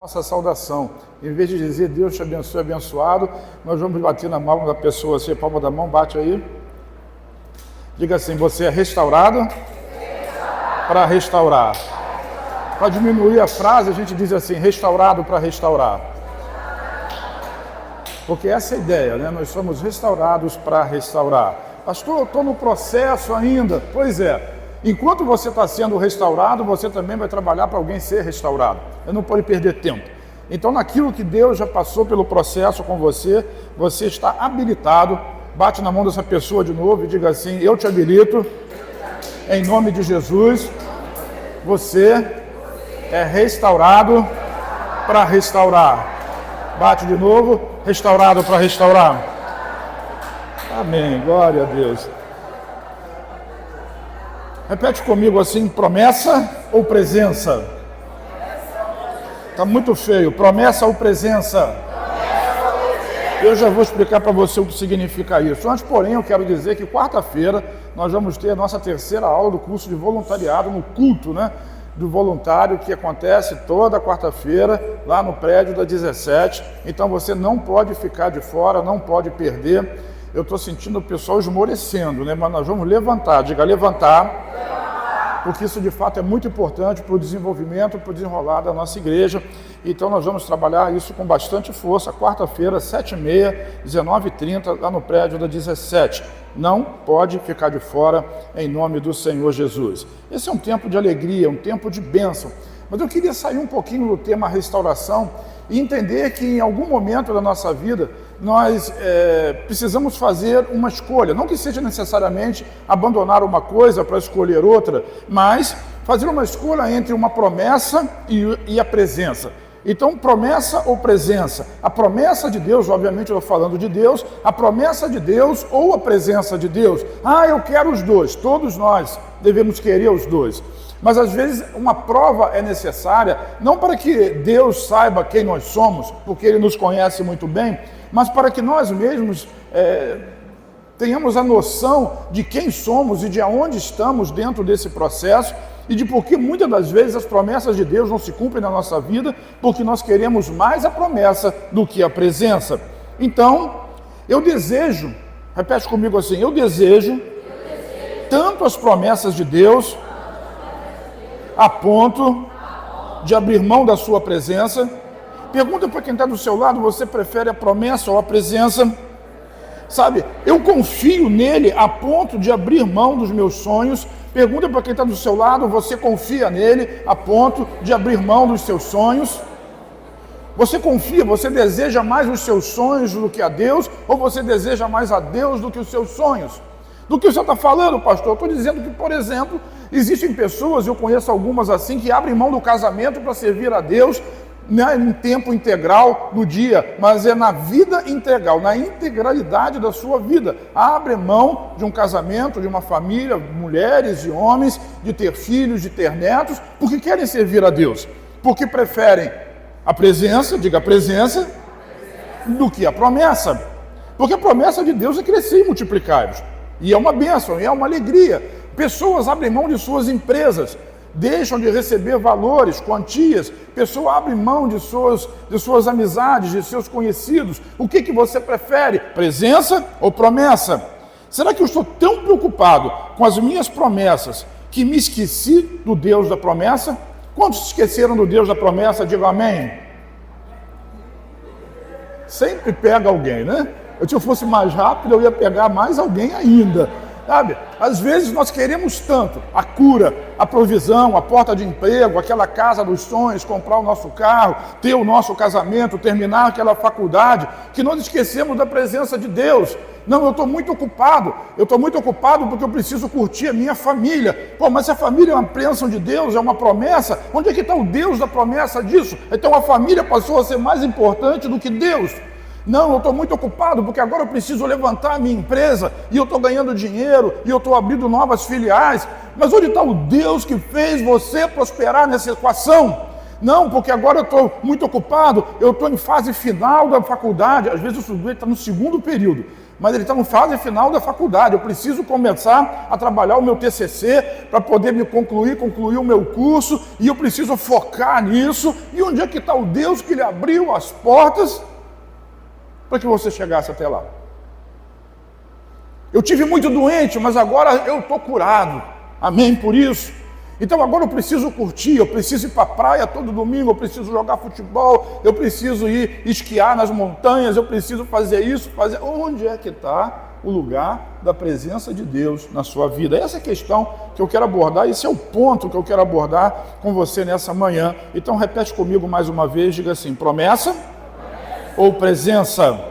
Nossa saudação, em vez de dizer Deus te abençoe, abençoado, nós vamos bater na mão da pessoa, assim, palma da mão, bate aí. Diga assim, você é restaurado para restaurar. Para diminuir a frase, a gente diz assim, restaurado para restaurar. Porque essa é a ideia, né? Nós somos restaurados para restaurar. Pastor, eu estou no processo ainda. Pois é. Enquanto você está sendo restaurado, você também vai trabalhar para alguém ser restaurado. Você não pode perder tempo. Então, naquilo que Deus já passou pelo processo com você, você está habilitado. Bate na mão dessa pessoa de novo e diga assim, eu te habilito, em nome de Jesus, você é restaurado para restaurar. Bate de novo, restaurado para restaurar. Amém, glória a Deus. Repete comigo assim, promessa ou presença? Está muito feio, promessa ou presença? Eu já vou explicar para você o que significa isso. Antes, porém, eu quero dizer que quarta-feira nós vamos ter a nossa terceira aula do curso de voluntariado no culto, né? Do voluntário, que acontece toda quarta-feira lá no prédio da 17. Então você não pode ficar de fora, não pode perder. Eu estou sentindo o pessoal esmorecendo, né? Mas nós vamos levantar, diga levantar, porque isso de fato é muito importante para o desenvolvimento, para o desenrolar da nossa igreja. Então nós vamos trabalhar isso com bastante força, quarta-feira, 7h30, 19h30, lá no prédio da 17. Não pode ficar de fora, em nome do Senhor Jesus. Esse é um tempo de alegria, um tempo de bênção. Mas eu queria sair um pouquinho do tema restauração e entender que em algum momento da nossa vida nós precisamos fazer uma escolha. Não que seja necessariamente abandonar uma coisa para escolher outra, mas fazer uma escolha entre uma promessa e a presença. Então, promessa ou presença? A promessa de Deus, obviamente eu estou falando de Deus, a promessa de Deus ou a presença de Deus. Ah, eu quero os dois, todos nós devemos querer os dois. Mas às vezes uma prova é necessária, não para que Deus saiba quem nós somos, porque Ele nos conhece muito bem, mas para que nós mesmos tenhamos a noção de quem somos e de aonde estamos dentro desse processo e de por que muitas das vezes as promessas de Deus não se cumprem na nossa vida, porque nós queremos mais a promessa do que a presença. Então, eu desejo, repete comigo assim, eu desejo tanto as promessas de Deus a ponto de abrir mão da sua presença. Pergunta para quem está do seu lado, você prefere a promessa ou a presença? Sabe, eu confio nele a ponto de abrir mão dos meus sonhos. Pergunta para quem está do seu lado, você confia nele a ponto de abrir mão dos seus sonhos? Você confia, você deseja mais os seus sonhos do que a Deus? Ou você deseja mais a Deus do que os seus sonhos? Do que você está falando, pastor? Eu estou dizendo que, por exemplo, existem pessoas, eu conheço algumas assim, que abrem mão do casamento para servir a Deus, não é em tempo integral no dia, mas é na vida integral, na integralidade da sua vida. Abre mão de um casamento, de uma família, mulheres e homens, de ter filhos, de ter netos, porque querem servir a Deus, porque preferem a presença, diga a presença, do que a promessa. Porque a promessa de Deus é crescer e multiplicar-vos. E é uma bênção, é uma alegria. Pessoas abrem mão de suas empresas, deixam de receber valores, quantias. Pessoa abre mão de suas amizades, de seus conhecidos. O que você prefere? Presença ou promessa? Será que eu estou tão preocupado com as minhas promessas que me esqueci do Deus da promessa? Quantos se esqueceram do Deus da promessa? Diga amém. Sempre pega alguém, né? Se eu fosse mais rápido, eu ia pegar mais alguém ainda, sabe? Às vezes nós queremos tanto a cura, a provisão, a porta de emprego, aquela casa dos sonhos, comprar o nosso carro, ter o nosso casamento, terminar aquela faculdade, que nós esquecemos da presença de Deus. Não, eu estou muito ocupado porque eu preciso curtir a minha família. Pô, mas se a família é uma bênção de Deus, é uma promessa, onde é que está o Deus da promessa disso? Então a família passou a ser mais importante do que Deus. Não, eu estou muito ocupado porque agora eu preciso levantar a minha empresa e eu estou ganhando dinheiro e eu estou abrindo novas filiais. Mas onde está o Deus que fez você prosperar nessa equação? Não, porque agora eu estou muito ocupado, eu estou em fase final da faculdade. Às vezes o estudante está no segundo período, mas ele está na fase final da faculdade. Eu preciso começar a trabalhar o meu TCC para poder me concluir o meu curso, e eu preciso focar nisso. E onde é que está o Deus que lhe abriu as portas para que você chegasse até lá? Eu tive muito doente, mas agora eu estou curado. Amém por isso? Então agora eu preciso curtir, eu preciso ir para a praia todo domingo, eu preciso jogar futebol, eu preciso ir esquiar nas montanhas, eu preciso fazer isso, fazer... Onde é que está o lugar da presença de Deus na sua vida? Essa é a questão que eu quero abordar, esse é o ponto que eu quero abordar com você nessa manhã. Então repete comigo mais uma vez, diga assim: promessa ou presença?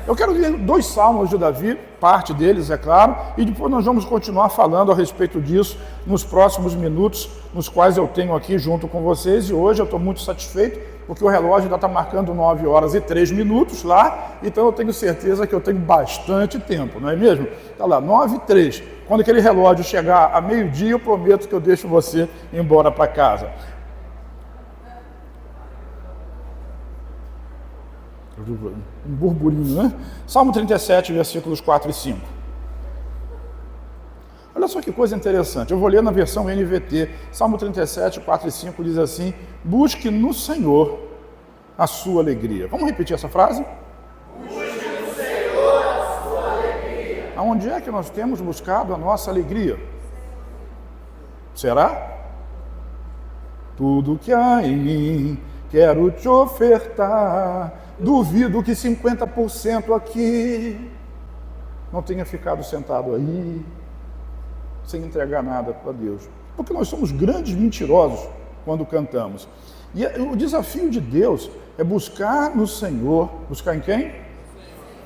Eu quero ler 2 salmos de Davi, parte deles, é claro, e depois nós vamos continuar falando a respeito disso nos próximos minutos, nos quais eu tenho aqui junto com vocês. E hoje eu estou muito satisfeito, porque o relógio ainda está marcando 9h03 lá, então eu tenho certeza que eu tenho bastante tempo, não é mesmo? Está lá, 9h03. Quando aquele relógio chegar a meio-dia, eu prometo que eu deixo você embora para casa. Um burburinho, né? Salmo 37, versículos 4 e 5. Olha só que coisa interessante. Eu vou ler na versão NVT. Salmo 37, 4 e 5 diz assim: busque no Senhor a sua alegria. Vamos repetir essa frase? Busque no Senhor a sua alegria. Aonde é que nós temos buscado a nossa alegria? Será? Tudo que há em mim quero te ofertar. Duvido que 50% aqui não tenha ficado sentado aí, sem entregar nada para Deus. Porque nós somos grandes mentirosos quando cantamos. E o desafio de Deus é buscar no Senhor. Buscar em quem?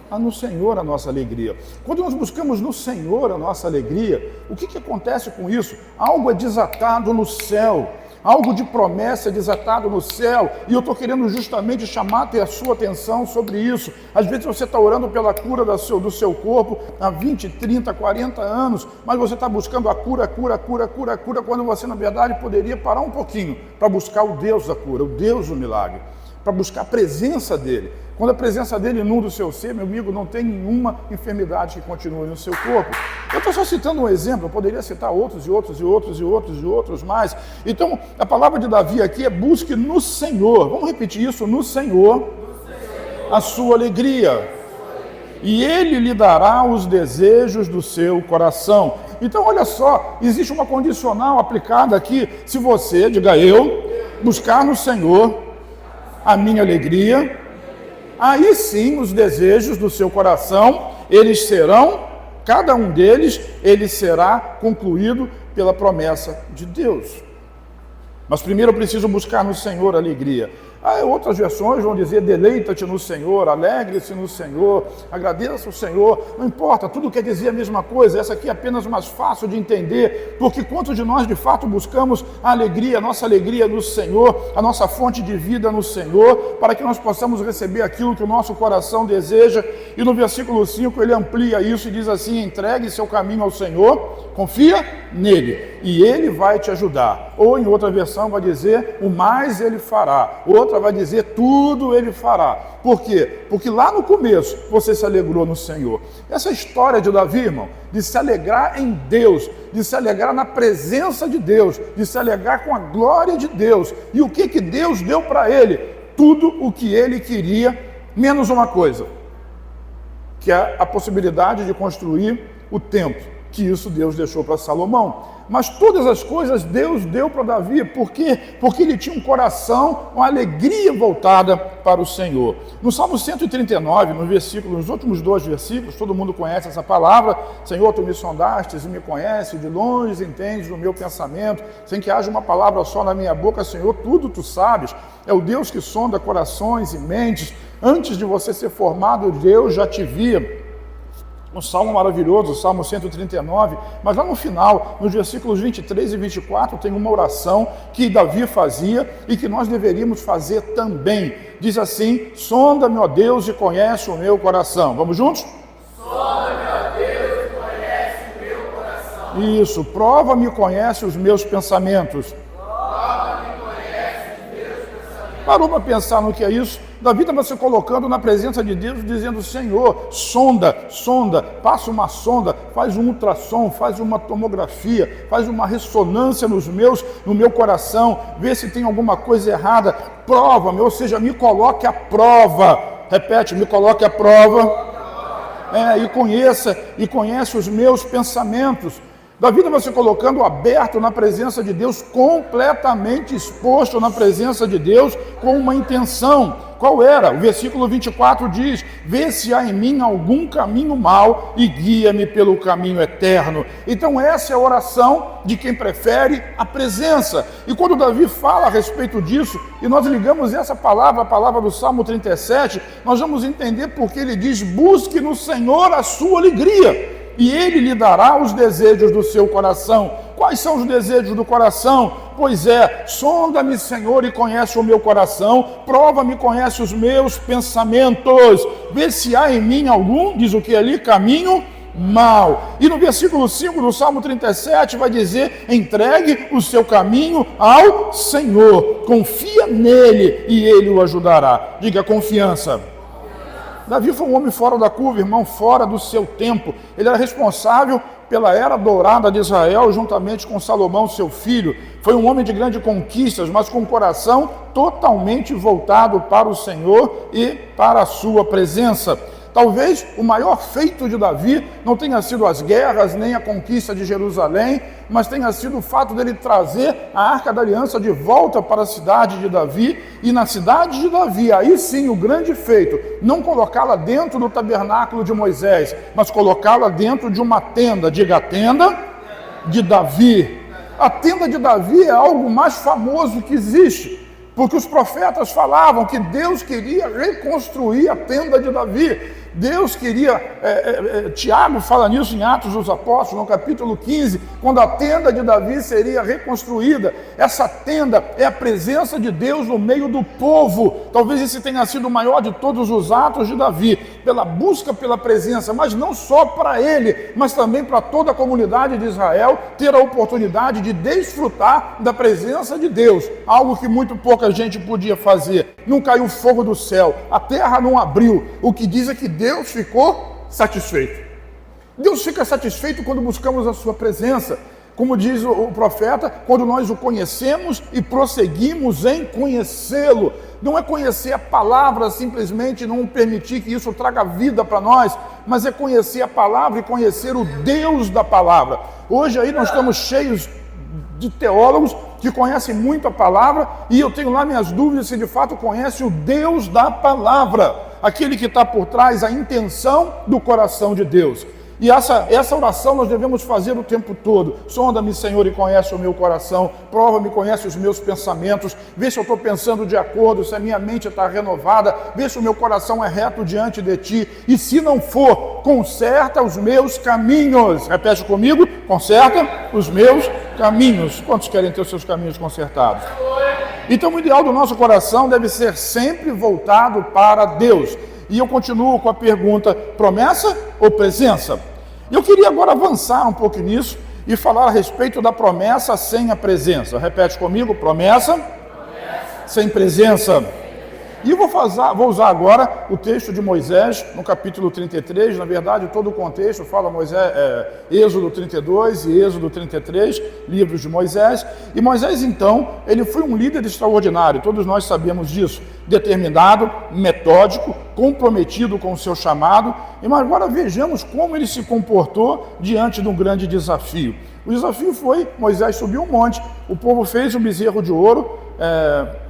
No Senhor a nossa alegria. Quando nós buscamos no Senhor a nossa alegria, o que acontece com isso? Algo é desatado no céu. Algo de promessa desatado no céu, e eu estou querendo justamente chamar a sua atenção sobre isso. Às vezes você está orando pela cura do seu corpo há 20, 30, 40 anos, mas você está buscando a cura, quando você na verdade poderia parar um pouquinho para buscar o Deus da cura, o Deus do milagre, para buscar a presença dele. Quando a presença dele inunda o seu ser, meu amigo, não tem nenhuma enfermidade que continue no seu corpo. Eu estou só citando um exemplo, eu poderia citar outros mais. Então, a palavra de Davi aqui é: busque no Senhor. Vamos repetir isso: no Senhor, a sua alegria, e Ele lhe dará os desejos do seu coração. Então, olha só, existe uma condicional aplicada aqui. Se você, diga eu, buscar no Senhor a minha alegria, aí sim os desejos do seu coração, eles serão, cada um deles, ele será concluído pela promessa de Deus. Mas primeiro eu preciso buscar no Senhor a alegria. Outras versões vão dizer: deleita-te no Senhor, alegre-se no Senhor, agradeça ao Senhor. Não importa, tudo quer dizer a mesma coisa. Essa aqui é apenas mais fácil de entender, porque quantos de nós de fato buscamos a alegria, a nossa alegria no Senhor, a nossa fonte de vida no Senhor, para que nós possamos receber aquilo que o nosso coração deseja. E no versículo 5 ele amplia isso e diz assim: entregue seu caminho ao Senhor, confia nele e ele vai te ajudar. Ou em outra versão vai dizer: o mais ele fará. Outra vai dizer: tudo ele fará. Por quê? Porque lá no começo você se alegrou no Senhor. Essa história de Davi, irmão, de se alegrar em Deus, de se alegrar na presença de Deus, de se alegrar com a glória de Deus. E o que Deus deu para ele? Tudo o que ele queria, menos uma coisa, que é a possibilidade de construir o templo, que isso Deus deixou para Salomão. Mas todas as coisas Deus deu para Davi. Por quê? Porque ele tinha um coração, uma alegria voltada para o Senhor. No Salmo 139, nos últimos 2 versículos, todo mundo conhece essa palavra: Senhor, tu me sondastes e me conheces, de longe entendes o meu pensamento, sem que haja uma palavra só na minha boca, Senhor, tudo tu sabes. É o Deus que sonda corações e mentes. Antes de você ser formado, Deus já te via. Um salmo maravilhoso, o Salmo 139, mas lá no final, nos versículos 23 e 24, tem uma oração que Davi fazia e que nós deveríamos fazer também. Diz assim: sonda-me, ó Deus, e conhece o meu coração. Vamos juntos? Sonda-me, ó Deus, e conhece o meu coração. Isso, prova-me e conhece os meus pensamentos. Prova-me e conhece os meus Parou para pensar no que é isso? Davi estava se colocando na presença de Deus, dizendo: Senhor, sonda, passa uma sonda, faz um ultrassom, faz uma tomografia, faz uma ressonância no meu coração, vê se tem alguma coisa errada, prova-me, ou seja, me coloque à prova. Repete, me coloque à prova. E conhece os meus pensamentos. Davi estava se colocando aberto na presença de Deus, completamente exposto na presença de Deus, com uma intenção. Qual era? O versículo 24 diz: vê se há em mim algum caminho mau e guia-me pelo caminho eterno. Então essa é a oração de quem prefere a presença. E quando Davi fala a respeito disso, e nós ligamos essa palavra, a palavra do Salmo 37, nós vamos entender porque ele diz: busque no Senhor a sua alegria, e Ele lhe dará os desejos do seu coração. Quais são os desejos do coração? Pois é, sonda-me, Senhor, e conhece o meu coração, prova-me, conhece os meus pensamentos, vê se há em mim algum, diz o que ali? Caminho mau. E no versículo 5 do Salmo 37 vai dizer: entregue o seu caminho ao Senhor, confia nele e Ele o ajudará. Diga: confiança. Davi foi um homem fora da curva, irmão, fora do seu tempo. Ele era responsável pela era dourada de Israel, juntamente com Salomão, seu filho. Foi um homem de grandes conquistas, mas com o coração totalmente voltado para o Senhor e para a sua presença. Talvez o maior feito de Davi não tenha sido as guerras, nem a conquista de Jerusalém, mas tenha sido o fato dele trazer a Arca da Aliança de volta para a cidade de Davi, e na cidade de Davi, aí sim o grande feito, não colocá-la dentro do tabernáculo de Moisés, mas colocá-la dentro de uma tenda. Diga: a tenda de Davi. A tenda de Davi é algo mais famoso que existe, porque os profetas falavam que Deus queria reconstruir a tenda de Davi. Deus queria, Tiago fala nisso em Atos dos Apóstolos, no capítulo 15, quando a tenda de Davi seria reconstruída. Essa tenda é a presença de Deus no meio do povo. Talvez esse tenha sido o maior de todos os atos de Davi, pela busca pela presença, mas não só para ele, mas também para toda a comunidade de Israel ter a oportunidade de desfrutar da presença de Deus, algo que muito pouca gente podia fazer. Não caiu fogo do céu, a terra não abriu. O que diz é que Deus ficou satisfeito. Deus fica satisfeito quando buscamos a sua presença. Como diz o profeta, quando nós o conhecemos e prosseguimos em conhecê-lo. Não é conhecer a palavra simplesmente, não permitir que isso traga vida para nós, mas é conhecer a palavra e conhecer o Deus da palavra. Hoje aí nós estamos cheios de teólogos que conhecem muito a palavra, e eu tenho lá minhas dúvidas se de fato conhece o Deus da palavra, aquele que está por trás, a intenção do coração de Deus. E essa oração nós devemos fazer o tempo todo. Sonda-me, Senhor, e conhece o meu coração, prova-me, conhece os meus pensamentos, vê se eu estou pensando de acordo, se a minha mente está renovada, vê se o meu coração é reto diante de Ti, e se não for, conserta os meus caminhos. Repete comigo: conserta os meus caminhos. Quantos querem ter os seus caminhos consertados? Então o ideal do nosso coração deve ser sempre voltado para Deus. E eu continuo com a pergunta: promessa ou presença? Eu queria agora avançar um pouco nisso e falar a respeito da promessa sem a presença. Repete comigo: promessa sem presença. E eu vou usar agora o texto de Moisés, no capítulo 33, na verdade todo o contexto fala Êxodo 32 e Êxodo 33, livros de Moisés. E Moisés então, ele foi um líder extraordinário, todos nós sabemos disso, determinado, metódico, comprometido com o seu chamado. Mas agora vejamos como ele se comportou diante de um grande desafio. O desafio foi: Moisés subiu um monte, o povo fez um bezerro de ouro,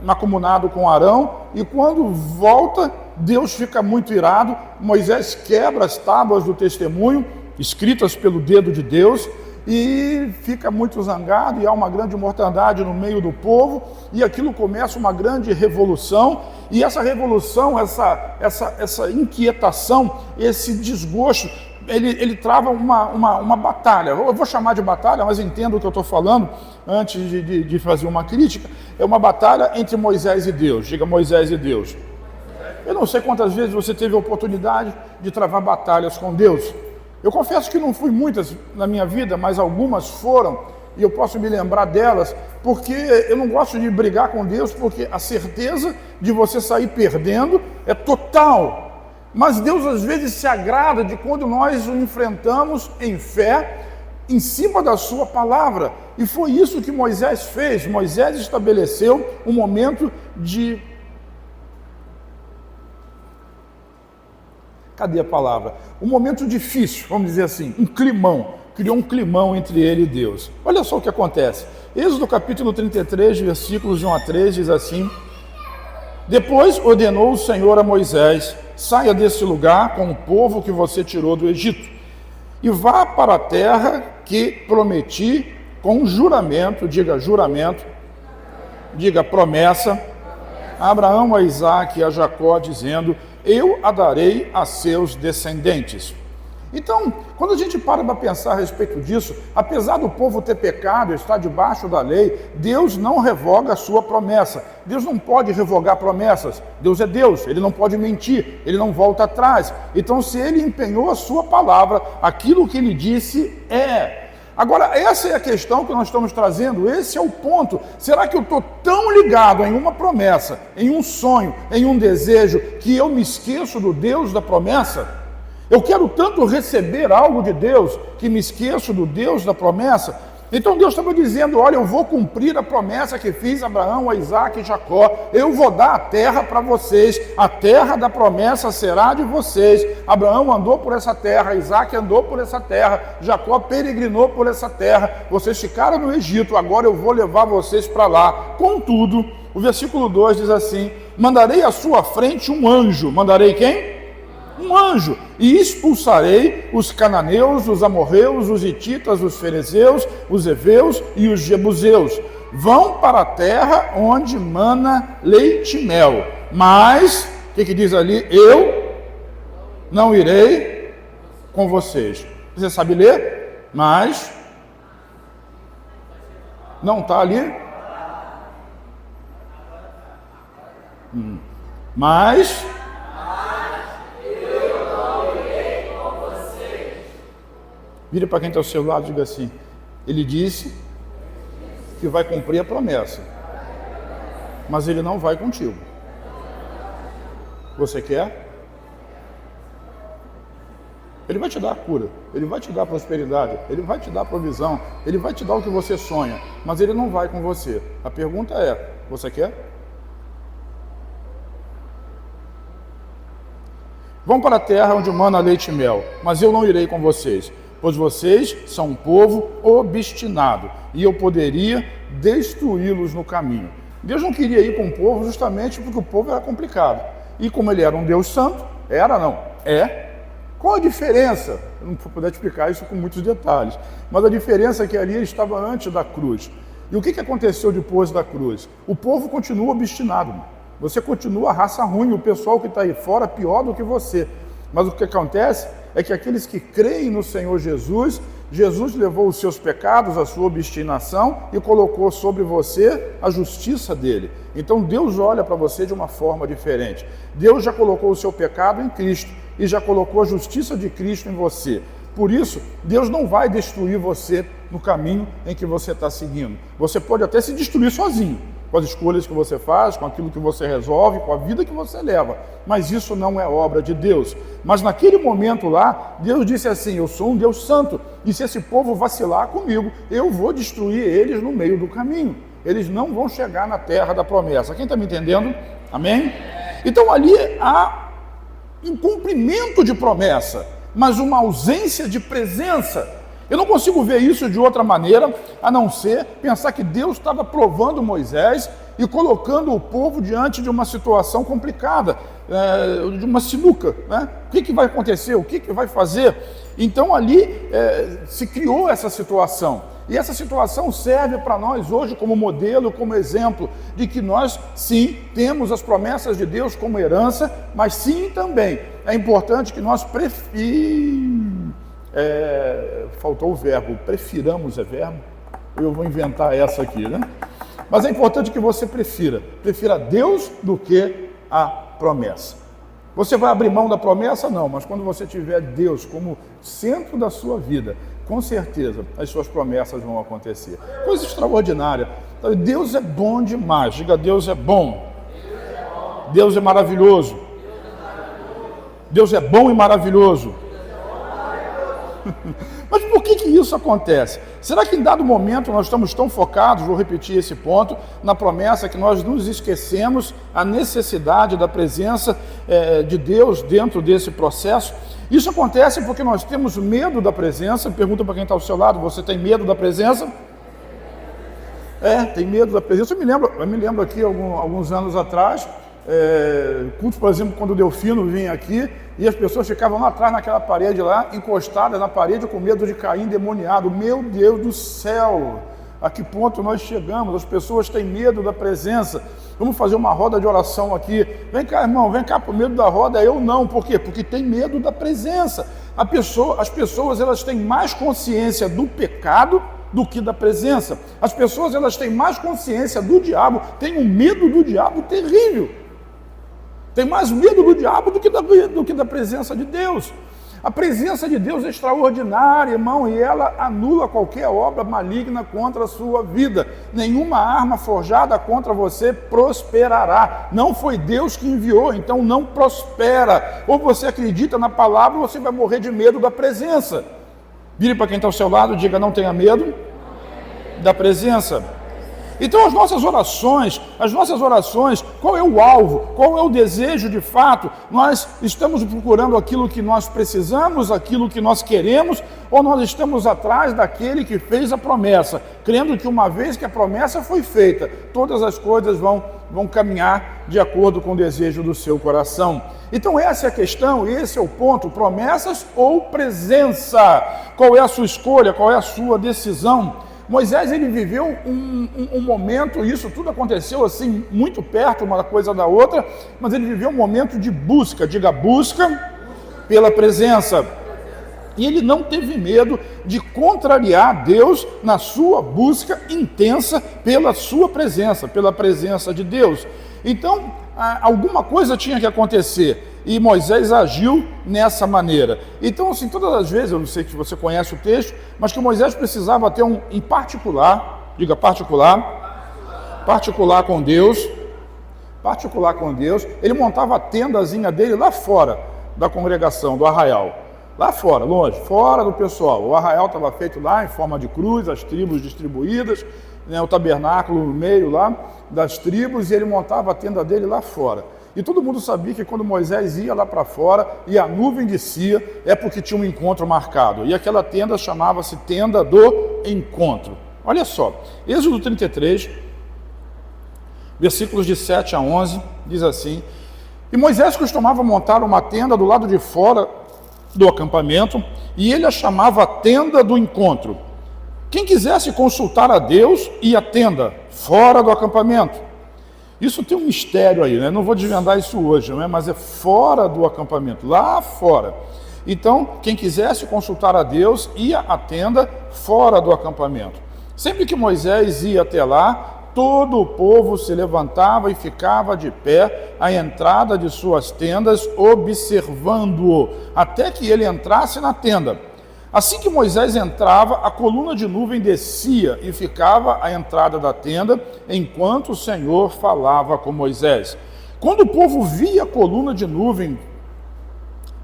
mancomunado com Arão, e quando volta, Deus fica muito irado. Moisés quebra as tábuas do testemunho, escritas pelo dedo de Deus, e fica muito zangado, e há uma grande mortandade no meio do povo, e aquilo começa uma grande revolução, e essa revolução, essa inquietação, esse desgosto, ele trava uma batalha. Eu vou chamar de batalha, mas entendo o que eu estou falando antes de fazer uma crítica. É uma batalha entre Moisés e Deus. Diga: Moisés e Deus. Eu não sei quantas vezes você teve a oportunidade de travar batalhas com Deus. Eu confesso que não fui muitas na minha vida, mas algumas foram. e eu posso me lembrar delas, porque eu não gosto de brigar com Deus, porque a certeza de você sair perdendo é total. Mas Deus às vezes se agrada de quando nós o enfrentamos em fé, em cima da sua palavra. E foi isso que Moisés fez. Moisés estabeleceu um momento de... Cadê a palavra? Um momento difícil, vamos dizer assim, um climão. Criou um climão entre ele e Deus. Olha só o que acontece. Êxodo capítulo 33, versículos de 1 a 3, diz assim: Depois ordenou o Senhor a Moisés: saia desse lugar com o povo que você tirou do Egito, e vá para a terra que prometi com juramento, diga promessa, a Abraão, a Isaque e a Jacó, dizendo: eu a darei a seus descendentes. Então, quando a gente para pensar a respeito disso, apesar do povo ter pecado, estar debaixo da lei, Deus não revoga a sua promessa. Deus não pode revogar promessas. Deus é Deus, Ele não pode mentir, Ele não volta atrás. Então, se Ele empenhou a sua palavra, aquilo que Ele disse é. Agora, essa é a questão que nós estamos trazendo, esse é o ponto. Será que eu estou tão ligado em uma promessa, em um sonho, em um desejo, que eu me esqueço do Deus da promessa? Eu quero tanto receber algo de Deus, que me esqueço do Deus da promessa. Então Deus estava dizendo: olha, eu vou cumprir a promessa que fiz a Abraão, a Isaque e Jacó. Eu vou dar a terra para vocês, a terra da promessa será de vocês. Abraão andou por essa terra, Isaque andou por essa terra, Jacó peregrinou por essa terra. Vocês ficaram no Egito, agora eu vou levar vocês para lá. Contudo, o versículo 2 diz assim: mandarei à sua frente um anjo. Mandarei quem? Um anjo, e expulsarei os cananeus, os amorreus, os hititas, os ferezeus, os heveus e os jebuseus. Vão para a terra onde mana leite e mel. Mas, o que diz ali? Eu não irei com vocês. Você sabe ler? Mas, não está ali? Mas... Vira para quem está ao seu lado e diga assim: ele disse que vai cumprir a promessa, mas ele não vai contigo. Você quer? Ele vai te dar a cura, ele vai te dar a prosperidade, ele vai te dar a provisão, ele vai te dar o que você sonha, mas ele não vai com você. A pergunta é: você quer? Vão para a terra onde mana leite e mel, mas eu não irei com vocês, pois vocês são um povo obstinado, e eu poderia destruí-los no caminho. Deus não queria ir com o povo justamente porque o povo era complicado. E como ele era um Deus santo, qual a diferença? Eu não vou poder explicar isso com muitos detalhes, mas a diferença é que ali ele estava antes da cruz. E o que aconteceu depois da cruz? O povo continua obstinado, você continua a raça ruim, o pessoal que está aí fora pior do que você. Mas o que acontece é que aqueles que creem no Senhor Jesus, Jesus levou os seus pecados, a sua obstinação e colocou sobre você a justiça dele. Então Deus olha para você de uma forma diferente. Deus já colocou o seu pecado em Cristo e já colocou a justiça de Cristo em você. Por isso, Deus não vai destruir você no caminho em que você está seguindo. Você pode até se destruir sozinho, com as escolhas que você faz, com aquilo que você resolve, com a vida que você leva. Mas isso não é obra de Deus. Mas naquele momento lá, Deus disse assim: eu sou um Deus santo, e se esse povo vacilar comigo, eu vou destruir eles no meio do caminho. Eles não vão chegar na terra da promessa. Quem está me entendendo? Amém? Então ali há um cumprimento de promessa, mas uma ausência de presença. Eu não consigo ver isso de outra maneira, a não ser pensar que Deus estava provando Moisés e colocando o povo diante de uma situação complicada, de uma sinuca, né? O que vai acontecer? O que vai fazer? Então ali se criou essa situação. E essa situação serve para nós hoje como modelo, como exemplo, de que nós sim temos as promessas de Deus como herança, mas sim também é importante que nós faltou o verbo, prefiramos é verbo? Eu vou inventar essa aqui, né? Mas é importante que você prefira Deus do que a promessa. Você vai abrir mão da promessa? Não, mas quando você tiver Deus como centro da sua vida, com certeza as suas promessas vão acontecer. Coisa extraordinária. Deus é bom demais. Diga, Deus é bom. Deus é maravilhoso. Deus é bom e maravilhoso. Mas por que isso acontece? Será que em dado momento nós estamos tão focados, vou repetir esse ponto, na promessa, que nós nos esquecemos a necessidade da presença de Deus dentro desse processo? Isso acontece porque nós temos medo da presença. Pergunta para quem está ao seu lado: você tem medo da presença? Tem medo da presença. Eu me lembro aqui, alguns anos atrás, cultos, por exemplo, quando o Delfino vinha aqui, e as pessoas ficavam lá atrás naquela parede lá, encostadas na parede com medo de cair endemoniado. Meu Deus do céu, a que ponto nós chegamos? As pessoas têm medo da presença. Vamos fazer uma roda de oração aqui. Vem cá, irmão, vem cá, por medo da roda. Eu não. Por quê? Porque tem medo da presença. As pessoas, elas têm mais consciência do pecado do que da presença. As pessoas, elas têm mais consciência do diabo, têm um medo do diabo terrível. Tem mais medo do diabo do que da presença de Deus. A presença de Deus é extraordinária, irmão, e ela anula qualquer obra maligna contra a sua vida. Nenhuma arma forjada contra você prosperará. Não foi Deus que enviou, então não prospera. Ou você acredita na palavra, ou você vai morrer de medo da presença. Vire para quem está ao seu lado e diga: não tenha medo da presença. Então as nossas orações, qual é o alvo? Qual é o desejo de fato? Nós estamos procurando aquilo que nós precisamos, aquilo que nós queremos, ou nós estamos atrás daquele que fez a promessa, crendo que uma vez que a promessa foi feita, todas as coisas vão caminhar de acordo com o desejo do seu coração. Então essa é a questão, esse é o ponto: promessas ou presença? Qual é a sua escolha? Qual é a sua decisão? Moisés, ele viveu um momento, isso tudo aconteceu assim, muito perto uma coisa da outra, mas ele viveu um momento de busca, diga, busca pela presença. E ele não teve medo de contrariar Deus na sua busca intensa pela sua presença, pela presença de Deus. Então, alguma coisa tinha que acontecer. E Moisés agiu nessa maneira. Então, assim, todas as vezes, eu não sei se você conhece o texto, mas que Moisés precisava ter em particular, diga particular com Deus, ele montava a tendazinha dele lá fora da congregação, do arraial. Lá fora, longe, fora do pessoal. O arraial estava feito lá em forma de cruz, as tribos distribuídas, né, o tabernáculo no meio lá das tribos, e ele montava a tenda dele lá fora. E todo mundo sabia que quando Moisés ia lá para fora e a nuvem descia, é porque tinha um encontro marcado. E aquela tenda chamava-se Tenda do Encontro. Olha só, Êxodo 33, versículos de 7 a 11, diz assim: E Moisés costumava montar uma tenda do lado de fora do acampamento, e ele a chamava Tenda do Encontro. Quem quisesse consultar a Deus ia à tenda, fora do acampamento. Isso tem um mistério aí, né? Não vou desvendar isso hoje, né? Mas é fora do acampamento, lá fora. Então, quem quisesse consultar a Deus ia à tenda fora do acampamento. Sempre que Moisés ia até lá, todo o povo se levantava e ficava de pé à entrada de suas tendas, observando-o, até que ele entrasse na tenda. Assim que Moisés entrava, a coluna de nuvem descia e ficava à entrada da tenda, enquanto o Senhor falava com Moisés. Quando o povo via a coluna de nuvem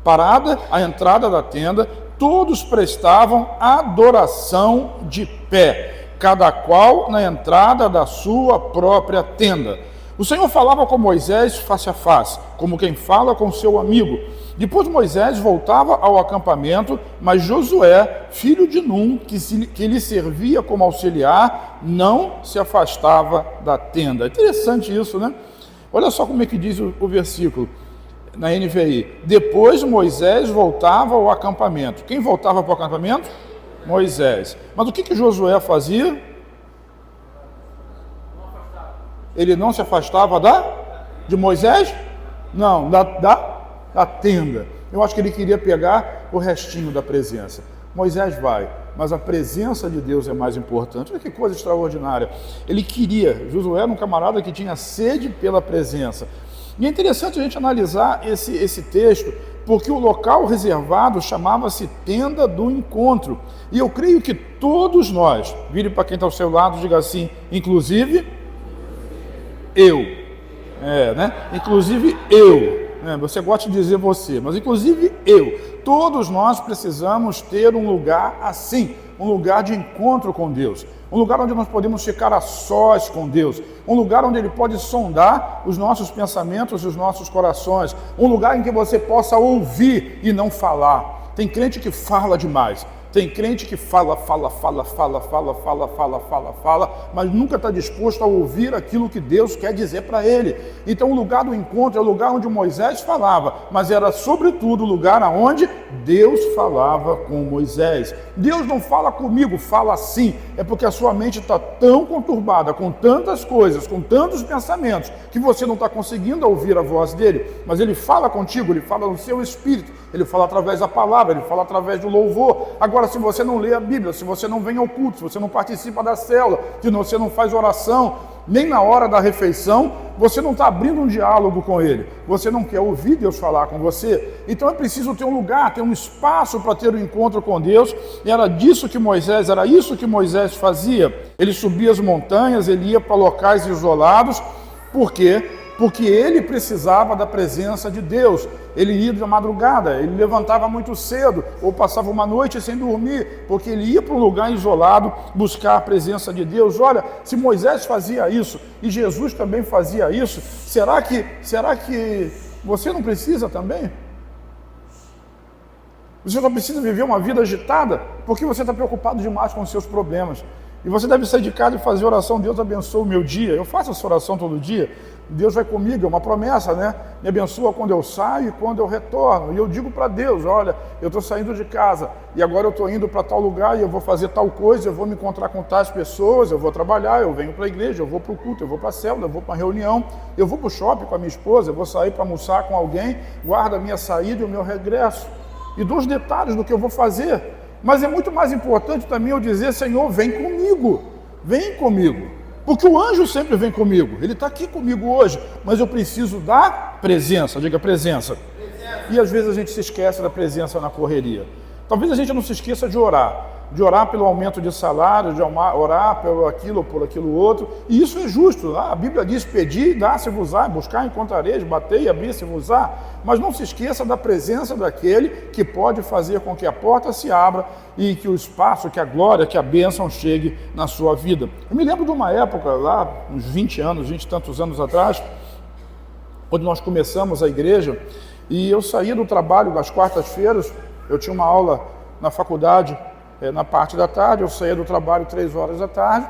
parada à entrada da tenda, todos prestavam adoração de pé, cada qual na entrada da sua própria tenda. O Senhor falava com Moisés face a face, como quem fala com seu amigo. Depois Moisés voltava ao acampamento, mas Josué, filho de Num, que lhe servia como auxiliar, não se afastava da tenda. Interessante isso, né? Olha só como é que diz o versículo na NVI. Depois Moisés voltava ao acampamento. Quem voltava para o acampamento? Moisés. Mas o que Josué fazia? Ele não se afastava de Moisés? Não, da tenda. Eu acho que ele queria pegar o restinho da presença. Moisés vai, mas a presença de Deus é mais importante. Olha que coisa extraordinária. Ele queria, Josué era um camarada que tinha sede pela presença. E é interessante a gente analisar esse texto, porque o local reservado chamava-se tenda do encontro. E eu creio que todos nós, vire para quem está ao seu lado e diga assim, inclusive eu. Inclusive eu. Você gosta de dizer você, mas inclusive eu. Todos nós precisamos ter um lugar assim, um lugar de encontro com Deus, um lugar onde nós podemos ficar a sós com Deus, um lugar onde Ele pode sondar os nossos pensamentos e os nossos corações, um lugar em que você possa ouvir e não falar. Tem crente que fala demais. Tem crente que fala, mas nunca está disposto a ouvir aquilo que Deus quer dizer para ele. Então o lugar do encontro é o lugar onde Moisés falava, mas era sobretudo o lugar onde Deus falava com Moisés. Deus não fala comigo, fala assim, é porque a sua mente está tão conturbada, com tantas coisas, com tantos pensamentos, que você não está conseguindo ouvir a voz dele, mas ele fala contigo, ele fala no seu espírito, ele fala através da palavra, ele fala através do louvor. Agora, se você não lê a Bíblia, se você não vem ao culto, se você não participa da célula, se você não faz oração, nem na hora da refeição, você não está abrindo um diálogo com Ele, você não quer ouvir Deus falar com você. Então é preciso ter um lugar, ter um espaço para ter um encontro com Deus, e era isso que Moisés fazia. Ele subia as montanhas, ele ia para locais isolados. Por quê? Porque ele precisava da presença de Deus. Ele ia de madrugada, ele levantava muito cedo, ou passava uma noite sem dormir, porque ele ia para um lugar isolado buscar a presença de Deus. Olha, se Moisés fazia isso, e Jesus também fazia isso, será que você não precisa também? Você não precisa viver uma vida agitada, porque você está preocupado demais com os seus problemas. E você deve sair de casa e fazer oração, Deus abençoa o meu dia. Eu faço essa oração todo dia, Deus vai comigo, é uma promessa, né? Me abençoa quando eu saio e quando eu retorno. E eu digo para Deus, olha, eu estou saindo de casa e agora eu estou indo para tal lugar e eu vou fazer tal coisa, eu vou me encontrar com tais pessoas, eu vou trabalhar, eu venho para a igreja, eu vou para o culto, eu vou para a célula, eu vou para a reunião, eu vou para o shopping com a minha esposa, eu vou sair para almoçar com alguém, guarda a minha saída e o meu regresso. E dou os detalhes do que eu vou fazer. Mas é muito mais importante também eu dizer, Senhor, vem comigo, porque o anjo sempre vem comigo, ele está aqui comigo hoje, mas eu preciso da presença, diga presença. E às vezes a gente se esquece da presença na correria. Talvez a gente não se esqueça de orar pelo aumento de salário, de orar pelo aquilo ou por aquilo outro, e isso é justo. A Bíblia diz, pedir, dá-se-vos-á, buscar, encontrareis, bater e abrir-se-vos-á, mas não se esqueça da presença daquele que pode fazer com que a porta se abra e que o espaço, que a glória, que a bênção chegue na sua vida. Eu me lembro de uma época lá, uns 20 e tantos anos atrás, quando nós começamos a igreja, e eu saía do trabalho às quartas-feiras, eu tinha uma aula na faculdade, na parte da tarde, eu saía do trabalho 3 horas da tarde,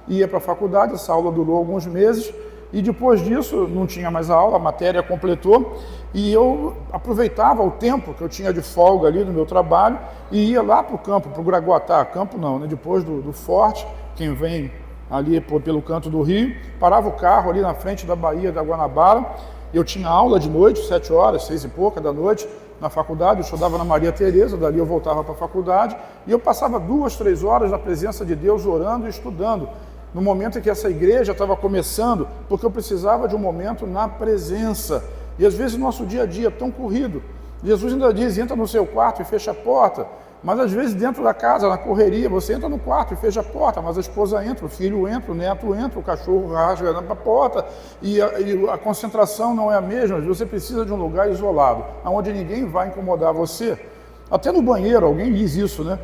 ia para a faculdade, essa aula durou alguns meses, e depois disso não tinha mais aula, a matéria completou, e eu aproveitava o tempo que eu tinha de folga ali no meu trabalho, e ia lá para o campo, para o Graguatá, campo não, né? Depois do Forte, quem vem ali pelo canto do rio, parava o carro ali na frente da Baía da Guanabara, eu tinha aula de noite, 7 horas, 6 e pouca da noite, na faculdade, eu estudava na Maria Tereza, dali eu voltava para a faculdade, e eu passava 2, 3 horas na presença de Deus, orando e estudando, no momento em que essa igreja estava começando, porque eu precisava de um momento na presença. E às vezes o nosso dia a dia é tão corrido, Jesus ainda diz, entra no seu quarto e fecha a porta, mas às vezes dentro da casa, na correria, você entra no quarto e fecha a porta, mas a esposa entra, o filho entra, o neto entra, o cachorro rasga na porta, e a concentração não é a mesma. Você precisa de um lugar isolado, onde ninguém vai incomodar você. Até no banheiro, alguém diz isso, né?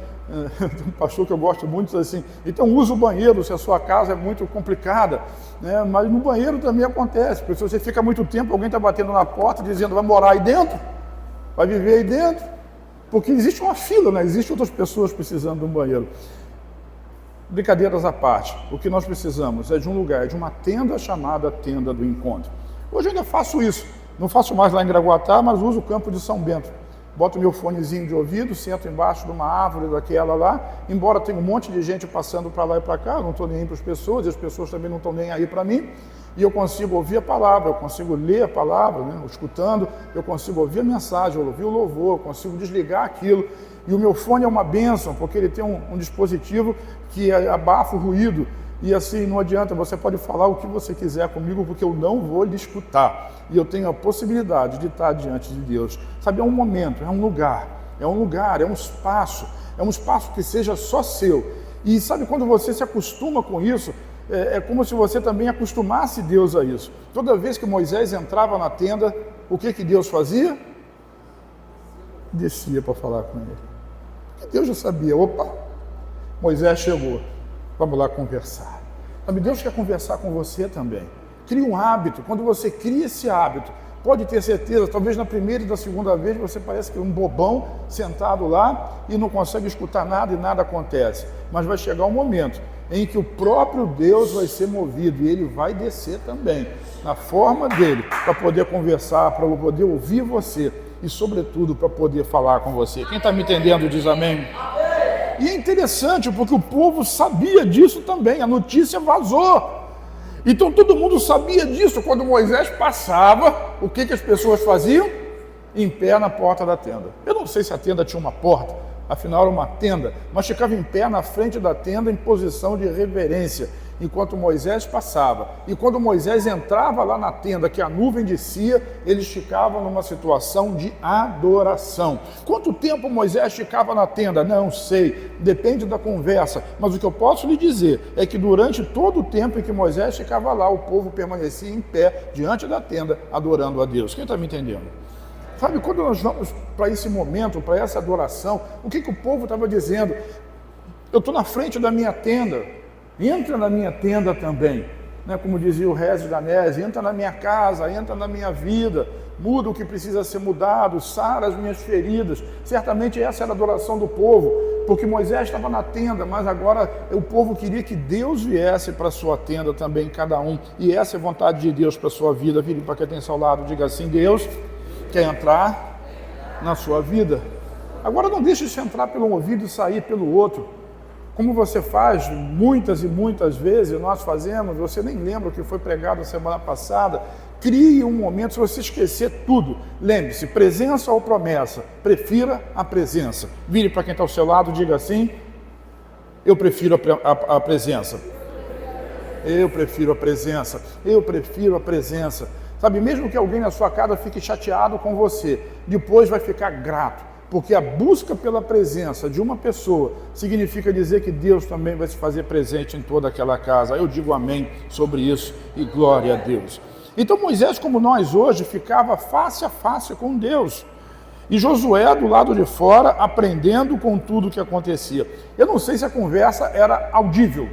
Tem um pastor que eu gosto muito, diz assim, então usa o banheiro se a sua casa é muito complicada, né? Mas no banheiro também acontece, porque se você fica muito tempo, alguém está batendo na porta dizendo, vai morar aí dentro? Vai viver aí dentro? Porque existe uma fila, né? Existem outras pessoas precisando de um banheiro. Brincadeiras à parte, o que nós precisamos é de um lugar, de uma tenda chamada Tenda do Encontro. Hoje eu ainda faço isso, não faço mais lá em Graguatá, mas uso o campo de São Bento. Boto meu fonezinho de ouvido, sento embaixo de uma árvore daquela lá, embora tenha um monte de gente passando para lá e para cá, eu não estou nem aí para as pessoas, e as pessoas também não estão nem aí para mim, e eu consigo ouvir a palavra, eu consigo ler a palavra, né? Escutando, eu consigo ouvir a mensagem, eu ouvir o louvor, eu consigo desligar aquilo, e o meu fone é uma bênção, porque ele tem um dispositivo que abafa o ruído, E assim, não adianta, você pode falar o que você quiser comigo, porque eu não vou lhe escutar. E eu tenho a possibilidade de estar diante de Deus. Sabe, é um momento, é um lugar, é um espaço que seja só seu. E sabe, quando você se acostuma com isso, é como se você também acostumasse Deus a isso. Toda vez que Moisés entrava na tenda, o que Deus fazia? Descia para falar com ele. Porque Deus já sabia, opa, Moisés chegou, vamos lá conversar. Sabe, Deus quer conversar com você também. Cria um hábito. Quando você cria esse hábito, pode ter certeza, talvez na primeira e na segunda vez você parece que é um bobão sentado lá e não consegue escutar nada e nada acontece. Mas vai chegar um momento em que o próprio Deus vai ser movido e ele vai descer também, na forma dele, para poder conversar, para poder ouvir você e, sobretudo, para poder falar com você. Quem está me entendendo diz amém. E é interessante porque o povo sabia disso também, a notícia vazou. Então todo mundo sabia disso. Quando Moisés passava, o que as pessoas faziam? Em pé na porta da tenda. Eu não sei se a tenda tinha uma porta, afinal era uma tenda, mas ficava em pé na frente da tenda em posição de reverência, enquanto Moisés passava. E quando Moisés entrava lá na tenda, que a nuvem descia, eles ficavam numa situação de adoração. Quanto tempo Moisés ficava na tenda? Não sei, depende da conversa. Mas o que eu posso lhe dizer é que durante todo o tempo em que Moisés ficava lá, o povo permanecia em pé diante da tenda, adorando a Deus. Quem está me entendendo? Sabe, quando nós vamos para esse momento, para essa adoração, o que o povo estava dizendo? Eu estou na frente da minha tenda, entra na minha tenda também, né? Como dizia o Regis Danese, entra na minha casa, entra na minha vida, muda o que precisa ser mudado, sara as minhas feridas. Certamente essa era a adoração do povo, porque Moisés estava na tenda, mas agora o povo queria que Deus viesse para a sua tenda também, cada um, e essa é a vontade de Deus para a sua vida. Vire para quem tem ao lado, diga assim: Deus quer entrar na sua vida. Agora não deixe isso entrar pelo um ouvido e sair pelo outro. Como você faz muitas e muitas vezes, nós fazemos, você nem lembra o que foi pregado a semana passada. Crie um momento, se você esquecer tudo, lembre-se, presença ou promessa, prefira a presença. Vire para quem está ao seu lado, diga assim: eu prefiro a presença. Eu prefiro a presença. Eu prefiro a presença. Sabe, mesmo que alguém na sua casa fique chateado com você, depois vai ficar grato, porque a busca pela presença de uma pessoa significa dizer que Deus também vai se fazer presente em toda aquela casa. Eu digo amém sobre isso e glória a Deus. Então Moisés, como nós hoje, ficava face a face com Deus. E Josué do lado de fora, aprendendo com tudo o que acontecia. Eu não sei se a conversa era audível,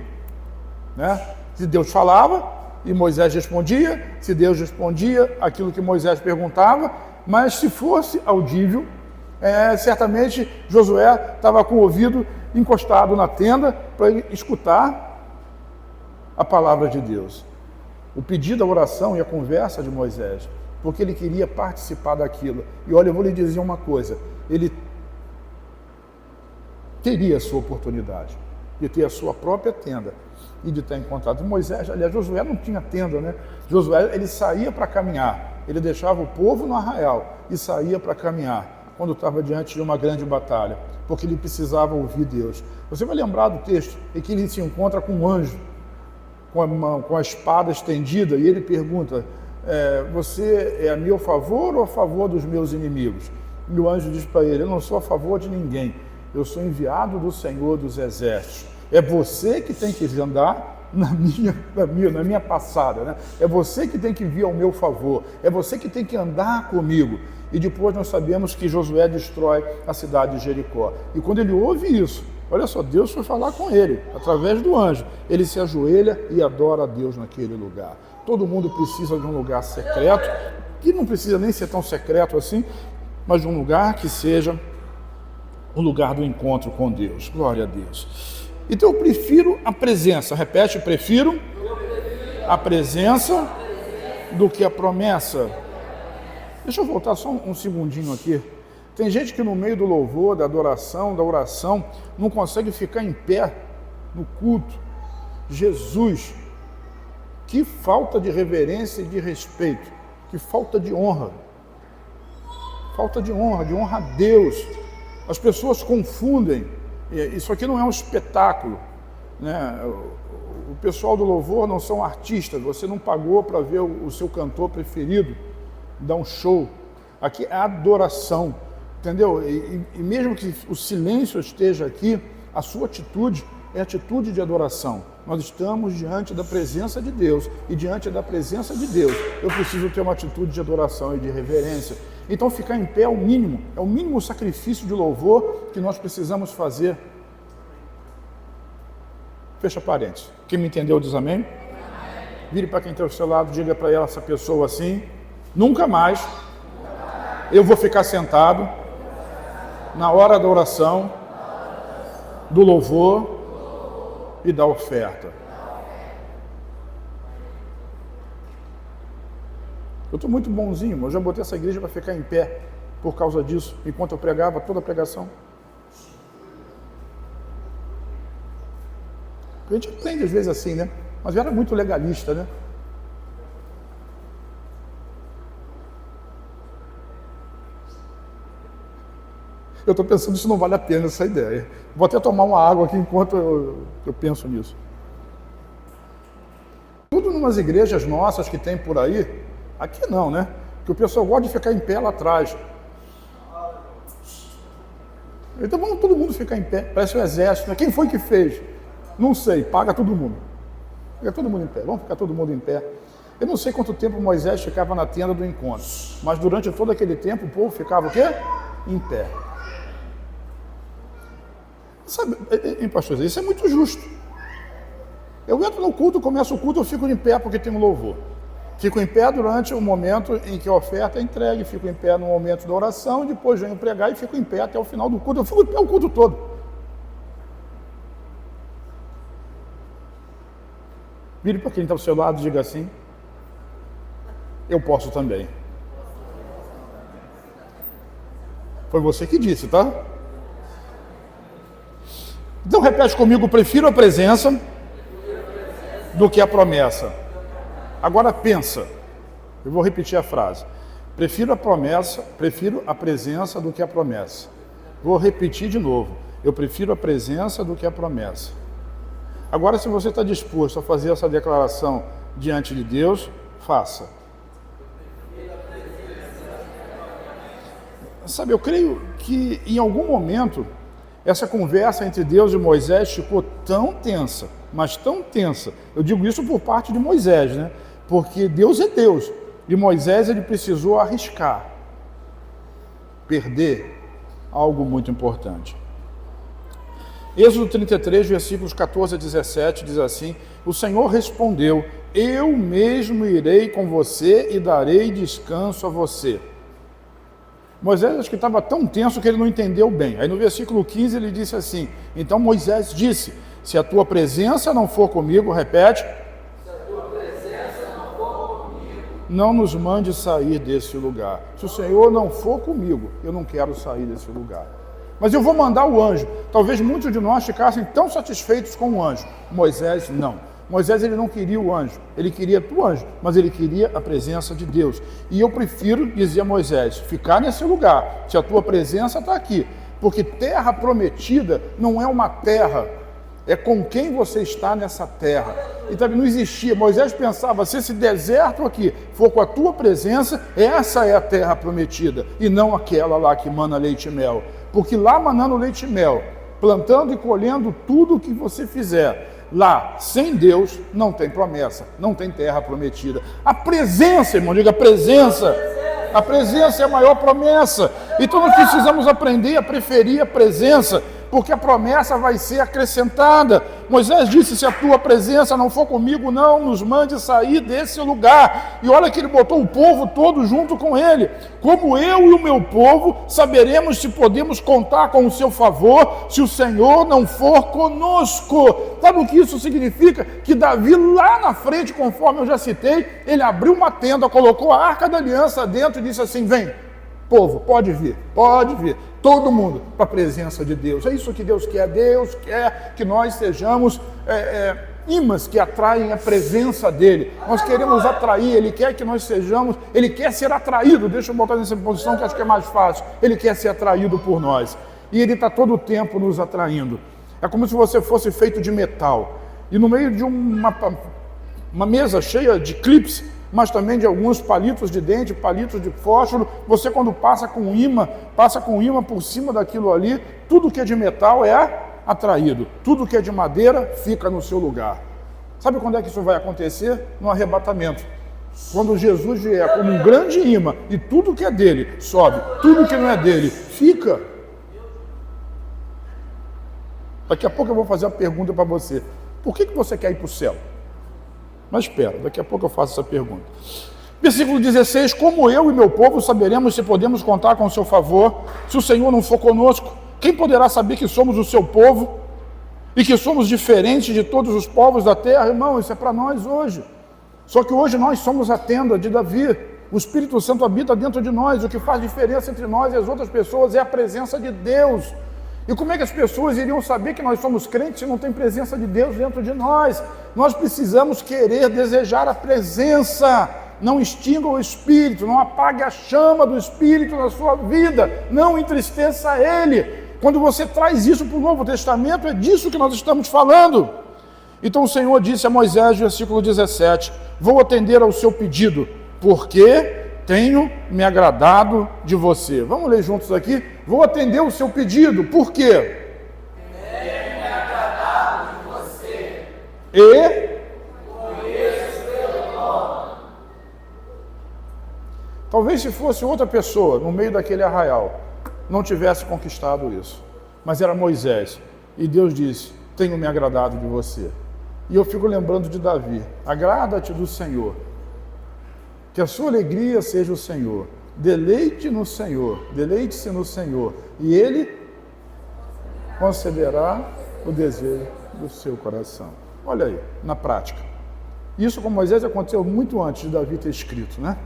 né? Se Deus falava e Moisés respondia, se Deus respondia aquilo que Moisés perguntava, mas se fosse audível, certamente Josué estava com o ouvido encostado na tenda para escutar a palavra de Deus. O pedido, a oração e a conversa de Moisés, porque ele queria participar daquilo. E olha, eu vou lhe dizer uma coisa, ele teria a sua oportunidade de ter a sua própria tenda e de estar em contato. Moisés, aliás, Josué não tinha tenda, né? Josué, ele saía para caminhar, ele deixava o povo no arraial e saía para caminhar quando estava diante de uma grande batalha, porque ele precisava ouvir Deus. Você vai lembrar do texto em que ele se encontra com um anjo, com a espada estendida, e ele pergunta: você é a meu favor ou a favor dos meus inimigos? E o anjo diz para ele: eu não sou a favor de ninguém, eu sou enviado do Senhor dos Exércitos. É você que tem que andar na minha passada, né? É você que tem que vir ao meu favor, é você que tem que andar comigo. E depois nós sabemos que Josué destrói a cidade de Jericó. E quando ele ouve isso, olha só, Deus foi falar com ele, através do anjo. Ele se ajoelha e adora a Deus naquele lugar. Todo mundo precisa de um lugar secreto, que não precisa nem ser tão secreto assim, mas de um lugar que seja o lugar do encontro com Deus. Glória a Deus. Então eu prefiro a presença. Repete: prefiro a presença do que a promessa. Deixa eu voltar só um segundinho aqui. Tem gente que no meio do louvor, da adoração, da oração, não consegue ficar em pé no culto. Jesus, que falta de reverência e de respeito, que falta de honra. Falta de honra a Deus. As pessoas confundem. Isso aqui não é um espetáculo, né? pessoal do louvor não são artistas, você não pagou para ver o seu cantor preferido dar um show. Aqui é adoração, entendeu? E mesmo que o silêncio esteja aqui, a sua atitude é atitude de adoração. Nós estamos diante da presença de Deus, e diante da presença de Deus, eu preciso ter uma atitude de adoração e de reverência. Então ficar em pé é o mínimo sacrifício de louvor que nós precisamos fazer. Fecha parênteses. Quem me entendeu diz amém? Vire para quem está ao seu lado, diga para essa pessoa assim: nunca mais eu vou ficar sentado na hora da oração, do louvor e da oferta. Eu estou muito bonzinho, mas eu já botei essa igreja para ficar em pé por causa disso, enquanto eu pregava toda a pregação. A gente aprende às vezes assim, né? Mas eu era muito legalista, né? Eu estou pensando se não vale a pena essa ideia. Vou até tomar uma água aqui enquanto eu penso nisso. Tudo numas igrejas nossas que tem por aí, aqui não, né? Que o pessoal gosta de ficar em pé lá atrás. Então vamos todo mundo ficar em pé, parece o exército, né? Quem foi que fez? Não sei, paga todo mundo. Fica todo mundo em pé, vamos ficar todo mundo em pé. Eu não sei quanto tempo Moisés ficava na tenda do encontro, mas durante todo aquele tempo o povo ficava o quê? Em pé. Sabe, pastor, isso é muito justo. Eu entro no culto, começo o culto, eu fico em pé porque tem um louvor. Fico em pé durante o momento em que a oferta é entregue, fico em pé no momento da oração, depois venho pregar e fico em pé até o final do culto. Eu fico em pé o culto todo. Vire para quem está ao seu lado e diga assim: eu posso também. Foi você que disse, tá? Então repete comigo: prefiro a presença do que a promessa. Agora pensa, eu vou repetir a frase: prefiro a presença do que a promessa. Vou repetir de novo: eu prefiro a presença do que a promessa. Agora, se você está disposto a fazer essa declaração diante de Deus, faça. Sabe, eu creio que em algum momento essa conversa entre Deus e Moisés ficou tão tensa, mas tão tensa. Eu digo isso por parte de Moisés, né? Porque Deus é Deus e Moisés ele precisou arriscar, perder algo muito importante. Êxodo 33, versículos 14 a 17, diz assim: o Senhor respondeu: eu mesmo irei com você e darei descanso a você. Moisés acho que estava tão tenso que ele não entendeu bem. Aí no versículo 15 ele disse assim: então Moisés disse: se a tua presença não for comigo, repete, se a tua presença não for comigo, não nos mande sair desse lugar. Se o Senhor não for comigo, eu não quero sair desse lugar. Mas eu vou mandar o anjo. Talvez muitos de nós ficassem tão satisfeitos com o anjo. Moisés não. Moisés ele não queria o anjo, ele queria o anjo, mas ele queria a presença de Deus. E eu prefiro, dizia Moisés, ficar nesse lugar, se a tua presença está aqui. Porque terra prometida não é uma terra, é com quem você está nessa terra. E também não existia. Moisés pensava: se esse deserto aqui for com a tua presença, essa é a terra prometida, e não aquela lá que mana leite e mel. Porque lá manando leite e mel, plantando e colhendo tudo o que você fizer, lá, sem Deus, não tem promessa, não tem terra prometida. A presença, irmão, diga presença. A presença é a maior promessa. Então nós precisamos aprender a preferir a presença, porque a promessa vai ser acrescentada. Moisés disse: se a tua presença não for comigo, não nos mande sair desse lugar. E olha que ele botou o povo todo junto com ele. Como eu e o meu povo saberemos se podemos contar com o seu favor, se o Senhor não for conosco. Sabe o que isso significa? Que Davi lá na frente, conforme eu já citei, ele abriu uma tenda, colocou a Arca da Aliança dentro e disse assim: vem, povo, pode vir, todo mundo para a presença de Deus. É isso que Deus quer que nós sejamos imãs que atraem a presença dele. Nós queremos atrair, ele quer que nós sejamos, ele quer ser atraído. Deixa eu botar nessa posição que acho que é mais fácil. Ele quer ser atraído por nós, e ele está todo o tempo nos atraindo. É como se você fosse feito de metal. e no meio de uma mesa cheia de clipes, mas também de alguns palitos de dente, palitos de fósforo, você quando passa com imã por cima daquilo ali, tudo que é de metal é atraído, tudo que é de madeira fica no seu lugar. Sabe quando é que isso vai acontecer? No arrebatamento. Quando Jesus vier como um grande imã e tudo que é dele sobe, tudo que não é dele fica. Daqui a pouco eu vou fazer uma pergunta para você. Por que você quer ir para o céu? Mas espera, daqui a pouco eu faço essa pergunta. Versículo 16, como eu e meu povo saberemos se podemos contar com o seu favor, se o Senhor não for conosco? Quem poderá saber que somos o seu povo e que somos diferentes de todos os povos da terra? Irmão, isso é para nós hoje. Só que hoje nós somos a tenda de Davi. O Espírito Santo habita dentro de nós. O que faz diferença entre nós e as outras pessoas é a presença de Deus. E como é que as pessoas iriam saber que nós somos crentes se não tem presença de Deus dentro de nós? Nós precisamos querer, desejar a presença. Não extinga o Espírito, não apague a chama do Espírito na sua vida, não entristeça Ele. Quando você traz isso para o Novo Testamento, é disso que nós estamos falando. Então o Senhor disse a Moisés, versículo 17, vou atender ao seu pedido, porque tenho me agradado de você. Vamos ler juntos aqui? Vou atender o seu pedido, por quê? Tenho me agradado de você. E? Conheço teu nome. Talvez se fosse outra pessoa, no meio daquele arraial, não tivesse conquistado isso. Mas era Moisés. E Deus disse, tenho me agradado de você. E eu fico lembrando de Davi. Agrada-te do Senhor. Que a sua alegria seja o Senhor. Deleite no Senhor. Deleite-se no Senhor. E Ele concederá o desejo do seu coração. Olha aí, na prática. Isso com Moisés aconteceu muito antes de Davi ter escrito, né?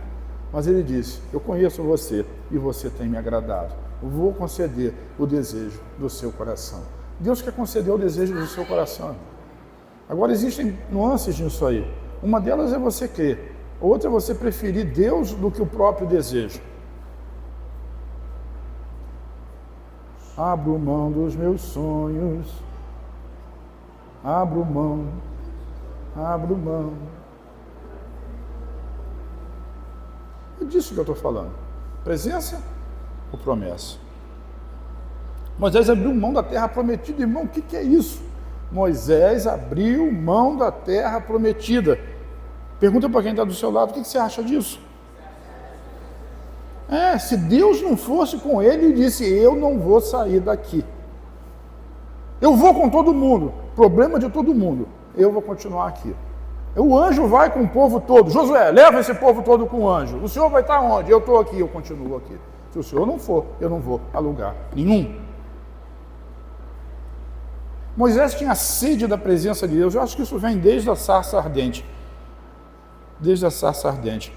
Mas ele disse, eu conheço você e você tem me agradado. Vou conceder o desejo do seu coração. Deus quer conceder o desejo do seu coração. Agora existem nuances nisso aí. Uma delas é você crer. Outra é você preferir Deus do que o próprio desejo. Abro mão dos meus sonhos. Abro mão. Abro mão. É disso que eu estou falando. Presença ou promessa? Moisés abriu mão da terra prometida. Irmão, o que é isso? Moisés abriu mão da terra prometida. Pergunta para quem está do seu lado, o que você acha disso? Se Deus não fosse com ele, ele disse, eu não vou sair daqui. Eu vou com todo mundo, problema de todo mundo, eu vou continuar aqui. O anjo vai com o povo todo. Josué, leva esse povo todo com o anjo. O senhor vai estar onde? Eu estou aqui, eu continuo aqui. Se o senhor não for, eu não vou a lugar nenhum. Moisés tinha sede da presença de Deus. Eu acho que isso vem desde a sarça ardente. Desde a sarça ardente.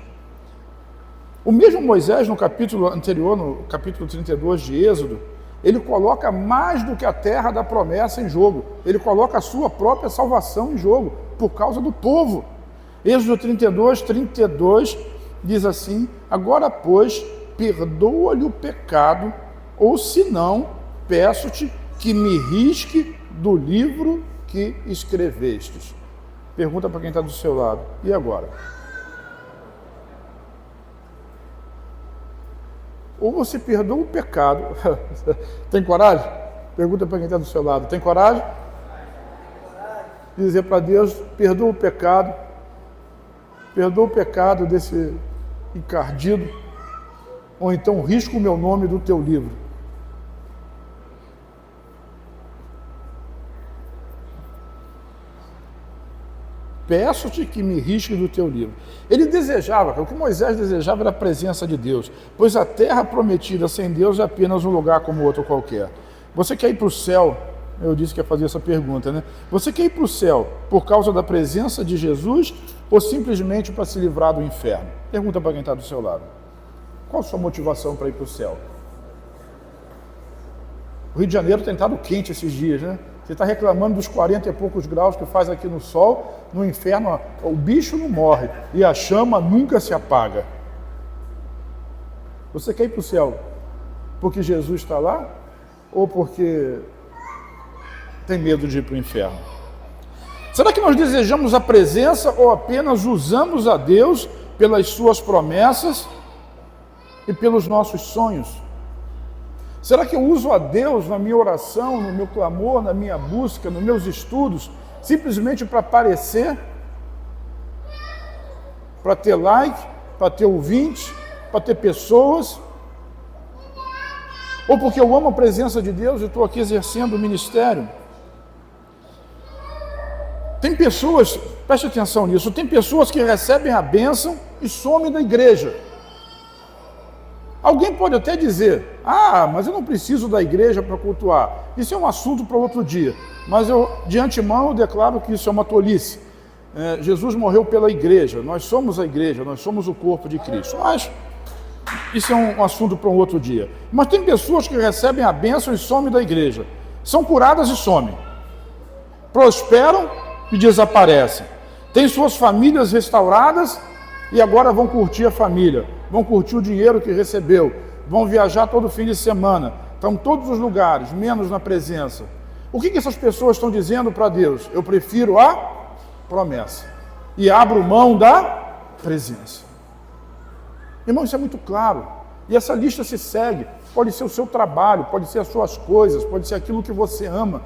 O mesmo Moisés, no capítulo anterior, no capítulo 32 de Êxodo, ele coloca mais do que a terra da promessa em jogo. Ele coloca a sua própria salvação em jogo, por causa do povo. Êxodo 32 diz assim, agora, pois, perdoa-lhe o pecado, ou se não, peço-te que me risque do livro que escrevestes. Pergunta para quem está do seu lado. E agora? Ou você perdoa o pecado. Tem coragem? Pergunta para quem está do seu lado. Tem coragem? Dizer para Deus, perdoa o pecado. Perdoa o pecado desse encardido. Ou então risca o meu nome do teu livro. Peço-te que me risque do teu livro. Ele desejava, o que Moisés desejava era a presença de Deus, pois a terra prometida sem Deus é apenas um lugar como outro qualquer. Você quer ir para o céu? Eu disse que ia fazer essa pergunta, né? Você quer ir para o céu por causa da presença de Jesus ou simplesmente para se livrar do inferno? Pergunta para quem está do seu lado. Qual a sua motivação para ir para o céu? O Rio de Janeiro tem estado quente esses dias, né? Você está reclamando dos 40 e poucos graus que faz aqui no sol, no inferno, o bicho não morre e a chama nunca se apaga. Você quer ir para o céu porque Jesus está lá ou porque tem medo de ir para o inferno? Será que nós desejamos a presença ou apenas usamos a Deus pelas suas promessas e pelos nossos sonhos? Será que eu uso a Deus na minha oração, no meu clamor, na minha busca, nos meus estudos, simplesmente para aparecer, para ter like, para ter ouvinte, para ter pessoas? Ou porque eu amo a presença de Deus e estou aqui exercendo o ministério? Tem pessoas, preste atenção nisso, tem pessoas que recebem a bênção e somem da igreja. Alguém pode até dizer, mas eu não preciso da igreja para cultuar. Isso é um assunto para outro dia. Mas eu, de antemão, eu declaro que isso é uma tolice. Jesus morreu pela igreja, nós somos a igreja, nós somos o corpo de Cristo. Mas isso é um assunto para um outro dia. Mas tem pessoas que recebem a bênção e somem da igreja. São curadas e somem. Prosperam e desaparecem. Tem suas famílias restauradas e agora vão curtir a família. Vão curtir o dinheiro que recebeu. Vão viajar todo fim de semana. Estão em todos os lugares, menos na presença. O que essas pessoas estão dizendo para Deus? Eu prefiro a promessa. E abro mão da presença. Irmão, isso é muito claro. E essa lista se segue. Pode ser o seu trabalho, pode ser as suas coisas, pode ser aquilo que você ama.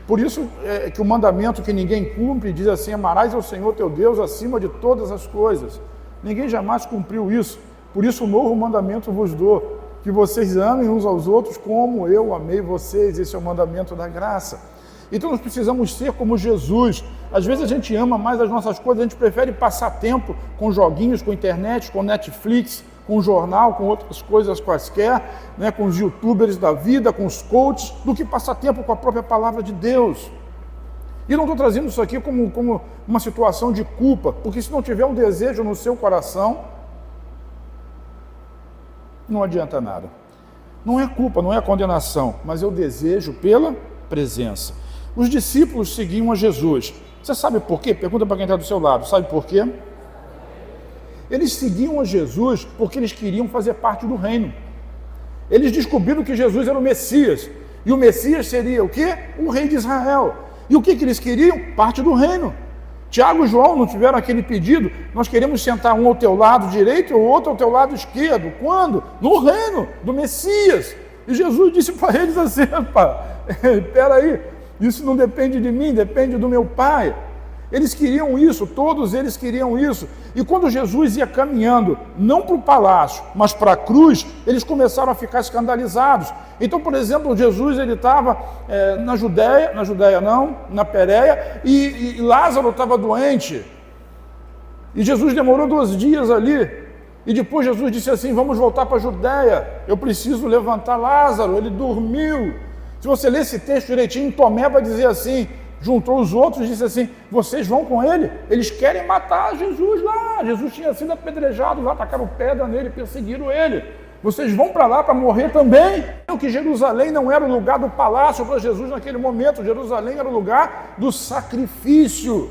Por isso é que o mandamento que ninguém cumpre diz assim: amarás ao Senhor teu Deus acima de todas as coisas. Ninguém jamais cumpriu isso. Por isso um novo mandamento vos dou, que vocês amem uns aos outros como eu amei vocês. Esse é o mandamento da graça. Então nós precisamos ser como Jesus. Às vezes a gente ama mais as nossas coisas, a gente prefere passar tempo com joguinhos, com internet, com Netflix, com jornal, com outras coisas quaisquer, né, com os youtubers da vida, com os coaches, do que passar tempo com a própria palavra de Deus. E não estou trazendo isso aqui como uma situação de culpa, porque se não tiver um desejo no seu coração, não adianta nada. Não é culpa, não é condenação, mas é o desejo pela presença. Os discípulos seguiam a Jesus. Você sabe por quê? Pergunta para quem está do seu lado. Sabe por quê? Eles seguiam a Jesus porque eles queriam fazer parte do reino. Eles descobriram que Jesus era o Messias. E o Messias seria o quê? O rei de Israel. E o que eles queriam? Parte do reino. Tiago e João não tiveram aquele pedido: nós queremos sentar um ao teu lado direito e o outro ao teu lado esquerdo. Quando? No reino do Messias. E Jesus disse para eles assim: espera aí, isso não depende de mim, depende do meu Pai. Eles queriam isso, todos eles queriam isso. E quando Jesus ia caminhando, não para o palácio, mas para a cruz, eles começaram a ficar escandalizados. Então, por exemplo, Jesus ele estava na Pérea, e Lázaro estava doente. E Jesus demorou 2 dias ali. E depois Jesus disse assim: vamos voltar para a Judéia, eu preciso levantar Lázaro, ele dormiu. Se você ler esse texto direitinho, Tomé vai dizer assim, juntou os outros e disse assim: vocês vão com ele? Eles querem matar Jesus lá. Jesus tinha sido apedrejado lá, tacaram pedra nele, perseguiram ele. Vocês vão para lá para morrer também? Que Jerusalém não era o lugar do palácio para Jesus naquele momento. Jerusalém era o lugar do sacrifício.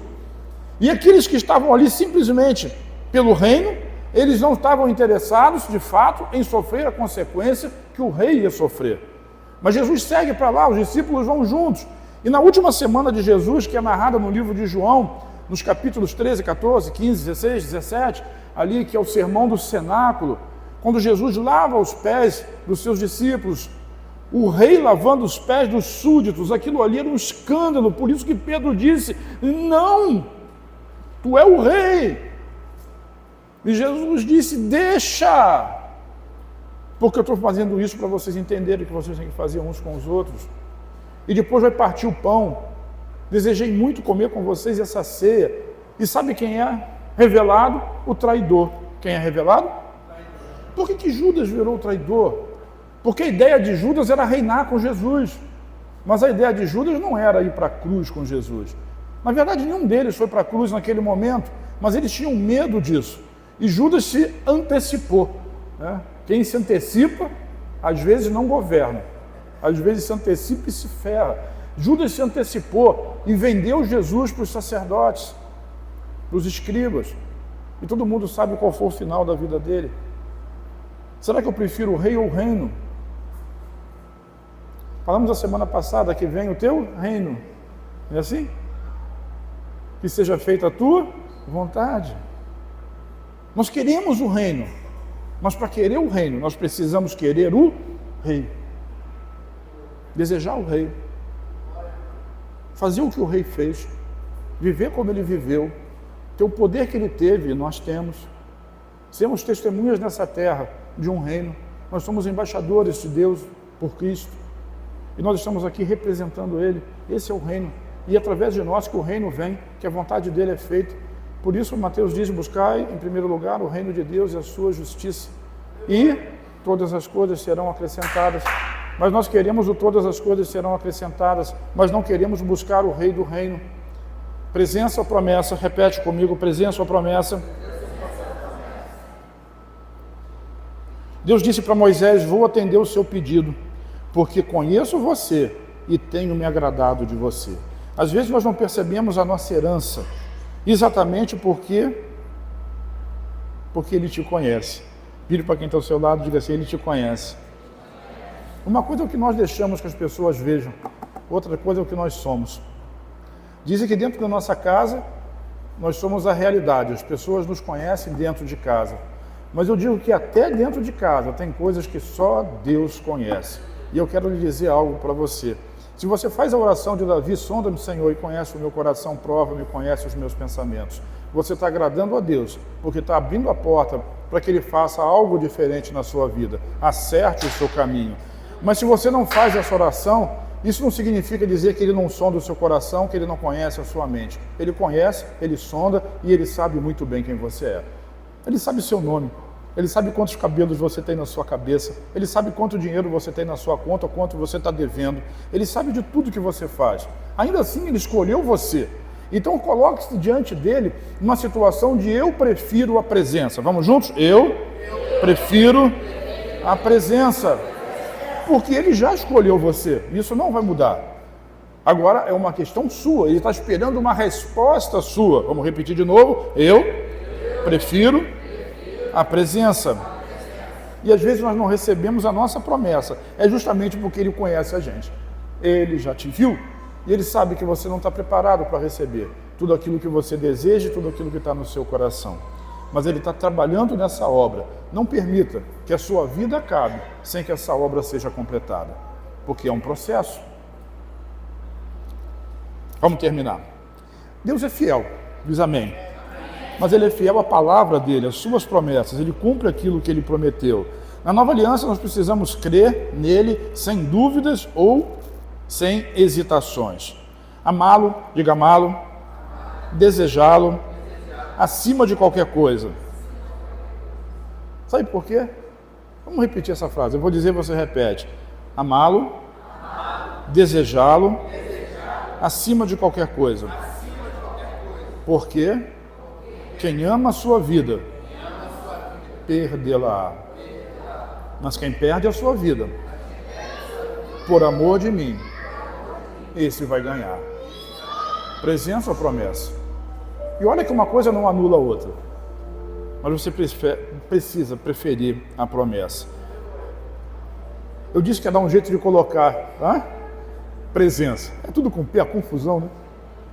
E aqueles que estavam ali simplesmente pelo reino, eles não estavam interessados, de fato, em sofrer a consequência que o rei ia sofrer. Mas Jesus segue para lá, os discípulos vão juntos. E na última semana de Jesus, que é narrada no livro de João, nos capítulos 13, 14, 15, 16, 17, ali que é o sermão do cenáculo, quando Jesus lava os pés dos seus discípulos, o rei lavando os pés dos súditos, aquilo ali era um escândalo. Por isso que Pedro disse: não, tu é o rei. E Jesus disse: deixa, porque eu estou fazendo isso para vocês entenderem que vocês têm que fazer uns com os outros. E depois vai partir o pão. Desejei muito comer com vocês essa ceia. E sabe quem é revelado? O traidor. Quem é revelado? Por que Judas virou o traidor? Porque a ideia de Judas era reinar com Jesus. Mas a ideia de Judas não era ir para a cruz com Jesus. Na verdade, nenhum deles foi para a cruz naquele momento, mas eles tinham medo disso. E Judas se antecipou, né? Quem se antecipa, às vezes não governa. Às vezes se antecipa e se ferra. Judas se antecipou e vendeu Jesus para os sacerdotes, para os escribas. E todo mundo sabe qual foi o final da vida dele. Será que eu prefiro o rei ou o reino? Falamos a semana passada que vem o teu reino. Não é assim? que seja feita a tua vontade. Nós queremos o reino, mas para querer o reino, nós precisamos querer o rei. Desejar o rei. Fazer o que o rei fez. Viver como ele viveu. Ter o poder que ele teve, nós temos. Sermos testemunhas nessa terra de um reino. Nós somos embaixadores de Deus por Cristo. E nós estamos aqui representando ele. Esse é o reino. E através de nós que o reino vem, que a vontade dele é feita. Por isso Mateus diz, buscai em primeiro lugar o reino de Deus e a sua justiça. E todas as coisas serão acrescentadas. Mas nós queremos o todas as coisas serão acrescentadas, mas não queremos buscar o rei do reino. Presença ou promessa? Repete comigo, presença ou promessa? Deus disse para Moisés, vou atender o seu pedido, porque conheço você e tenho me agradado de você. Às vezes nós não percebemos a nossa herança, exatamente porque ele te conhece. Vire para quem está ao seu lado e diga assim, ele te conhece. Uma coisa é o que nós deixamos que as pessoas vejam, outra coisa é o que nós somos. Dizem que dentro da nossa casa, nós somos a realidade, as pessoas nos conhecem dentro de casa. Mas eu digo que até dentro de casa tem coisas que só Deus conhece. E eu quero lhe dizer algo para você. Se você faz a oração de Davi, sonda-me, Senhor, e conhece o meu coração, prova-me, conhece os meus pensamentos. Você está agradando a Deus, porque está abrindo a porta para que Ele faça algo diferente na sua vida. Acerte o seu caminho. Mas se você não faz essa oração, isso não significa dizer que Ele não sonda o seu coração, que Ele não conhece a sua mente. Ele conhece, Ele sonda e Ele sabe muito bem quem você é. Ele sabe o seu nome. Ele sabe quantos cabelos você tem na sua cabeça. Ele sabe quanto dinheiro você tem na sua conta, quanto você está devendo. Ele sabe de tudo que você faz. Ainda assim, Ele escolheu você. Então, coloque-se diante dEle numa situação de eu prefiro a presença. Vamos juntos? Eu prefiro a presença. Porque Ele já escolheu você. Isso não vai mudar. Agora é uma questão sua. Ele está esperando uma resposta sua. Vamos repetir de novo. Eu prefiro a presença. E às vezes nós não recebemos a nossa promessa. É justamente porque Ele conhece a gente. Ele já te viu e Ele sabe que você não está preparado para receber tudo aquilo que você deseja e tudo aquilo que está no seu coração. Mas Ele está trabalhando nessa obra. Não permita que a sua vida acabe sem que essa obra seja completada. Porque é um processo. Vamos terminar. Deus é fiel, diz amém. Mas Ele é fiel à palavra dEle, às suas promessas. Ele cumpre aquilo que Ele prometeu. Na nova aliança nós precisamos crer nele sem dúvidas ou sem hesitações. Amá-lo, diga amá-lo, desejá-lo, acima de qualquer coisa. Sabe por quê? Vamos repetir essa frase. Eu vou dizer e você repete. Amá-lo, desejá-lo, acima de qualquer coisa. Por quê? Quem ama a sua vida, perdê-la. Mas quem perde a sua vida, por amor de mim, esse vai ganhar. Presença ou promessa? E olha que uma coisa não anula a outra. Mas você precisa preferir a promessa. Eu disse que ia dar um jeito de colocar presença. É tudo com P, a confusão, né?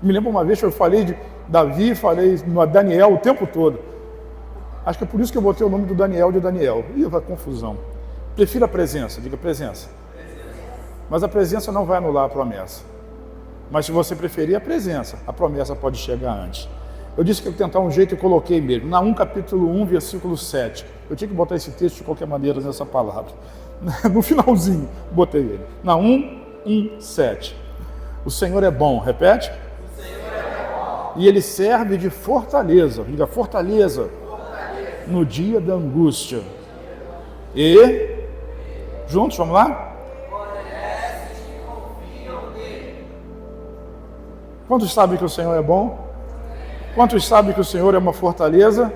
Me lembro uma vez que eu falei de Davi, falei no Daniel o tempo todo. Acho que é por isso que eu botei o nome do Daniel de Daniel. Ih, vai confusão. Prefira a presença, diga presença. Mas a presença não vai anular a promessa. Mas se você preferir a presença, a promessa pode chegar antes. Eu disse que eu ia tentar um jeito e coloquei mesmo. Naum capítulo 1, versículo 7. Eu tinha que botar esse texto de qualquer maneira nessa palavra. No finalzinho, botei ele. Naum 1, 7. O Senhor é bom, repete. O Senhor é bom. E Ele serve de fortaleza. Diga fortaleza. No dia da angústia. E, juntos, vamos lá? Quantos sabem que o Senhor é bom? Quantos sabem que o Senhor é uma fortaleza?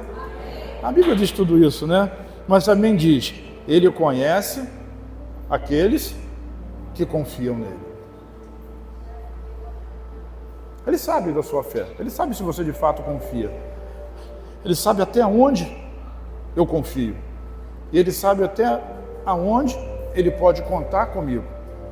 A Bíblia diz tudo isso, né? Mas também diz, Ele conhece aqueles que confiam nele. Ele sabe da sua fé. Ele sabe se você de fato confia. Ele sabe até onde eu confio. E Ele sabe até aonde Ele pode contar comigo.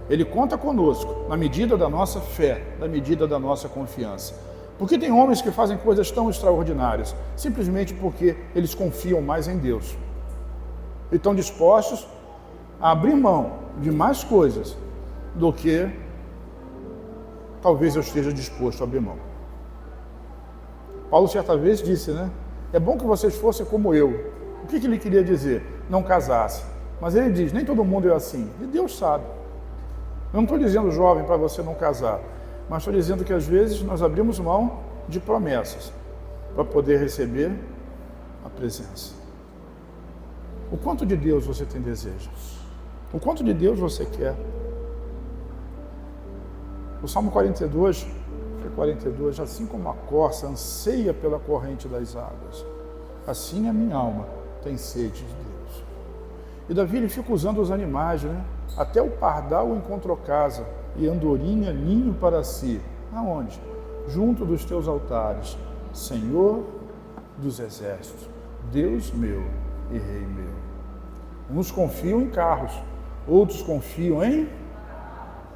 Ele conta conosco, na medida da nossa fé, na medida da nossa confiança. Porque tem homens que fazem coisas tão extraordinárias, simplesmente porque eles confiam mais em Deus. E estão dispostos a abrir mão de mais coisas do que talvez eu esteja disposto a abrir mão. Paulo certa vez disse, né? É bom que vocês fossem como eu. O que ele queria dizer? Não casasse. Mas ele diz, nem todo mundo é assim. E Deus sabe. Eu não estou dizendo, jovem, para você não casar. Mas estou dizendo que às vezes nós abrimos mão de promessas para poder receber a presença. O quanto de Deus você tem desejo? O quanto de Deus você quer? O Salmo 42, assim como a corça anseia pela corrente das águas, assim a minha alma tem sede de Deus. E Davi ele fica usando os animais, né? Até o pardal encontrou casa e andorinha ninho para si. Aonde? Junto dos teus altares, Senhor dos exércitos, Deus meu e Rei meu. Uns confiam em carros, outros confiam em...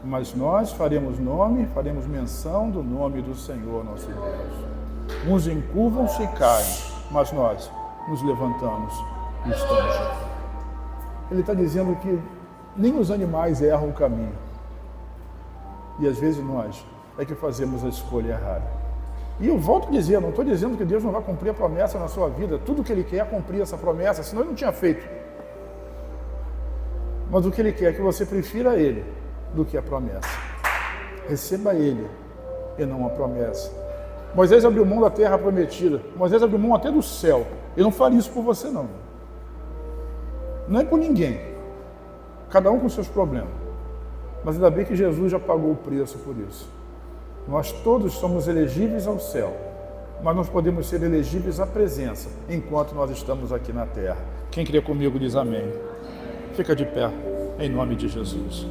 Mas nós faremos menção do nome do Senhor nosso Deus. Uns encurvam-se e caem, mas nós nos levantamos e estamos de pé. Ele está dizendo que nem os animais erram o caminho. E às vezes nós é que fazemos a escolha errada. E eu volto a dizer, não estou dizendo que Deus não vai cumprir a promessa na sua vida. Tudo que Ele quer é cumprir essa promessa, senão Ele não tinha feito. Mas o que Ele quer é que você prefira Ele do que a promessa. Receba Ele e não a promessa. Moisés abriu mão da terra prometida. Moisés abriu mão até do céu. Eu não faria isso por você, não. Não é por ninguém. Cada um com seus problemas. Mas ainda bem que Jesus já pagou o preço por isso. Nós todos somos elegíveis ao céu, mas nós podemos ser elegíveis à presença enquanto nós estamos aqui na terra. Quem crê comigo diz amém. Fica de pé, em nome de Jesus.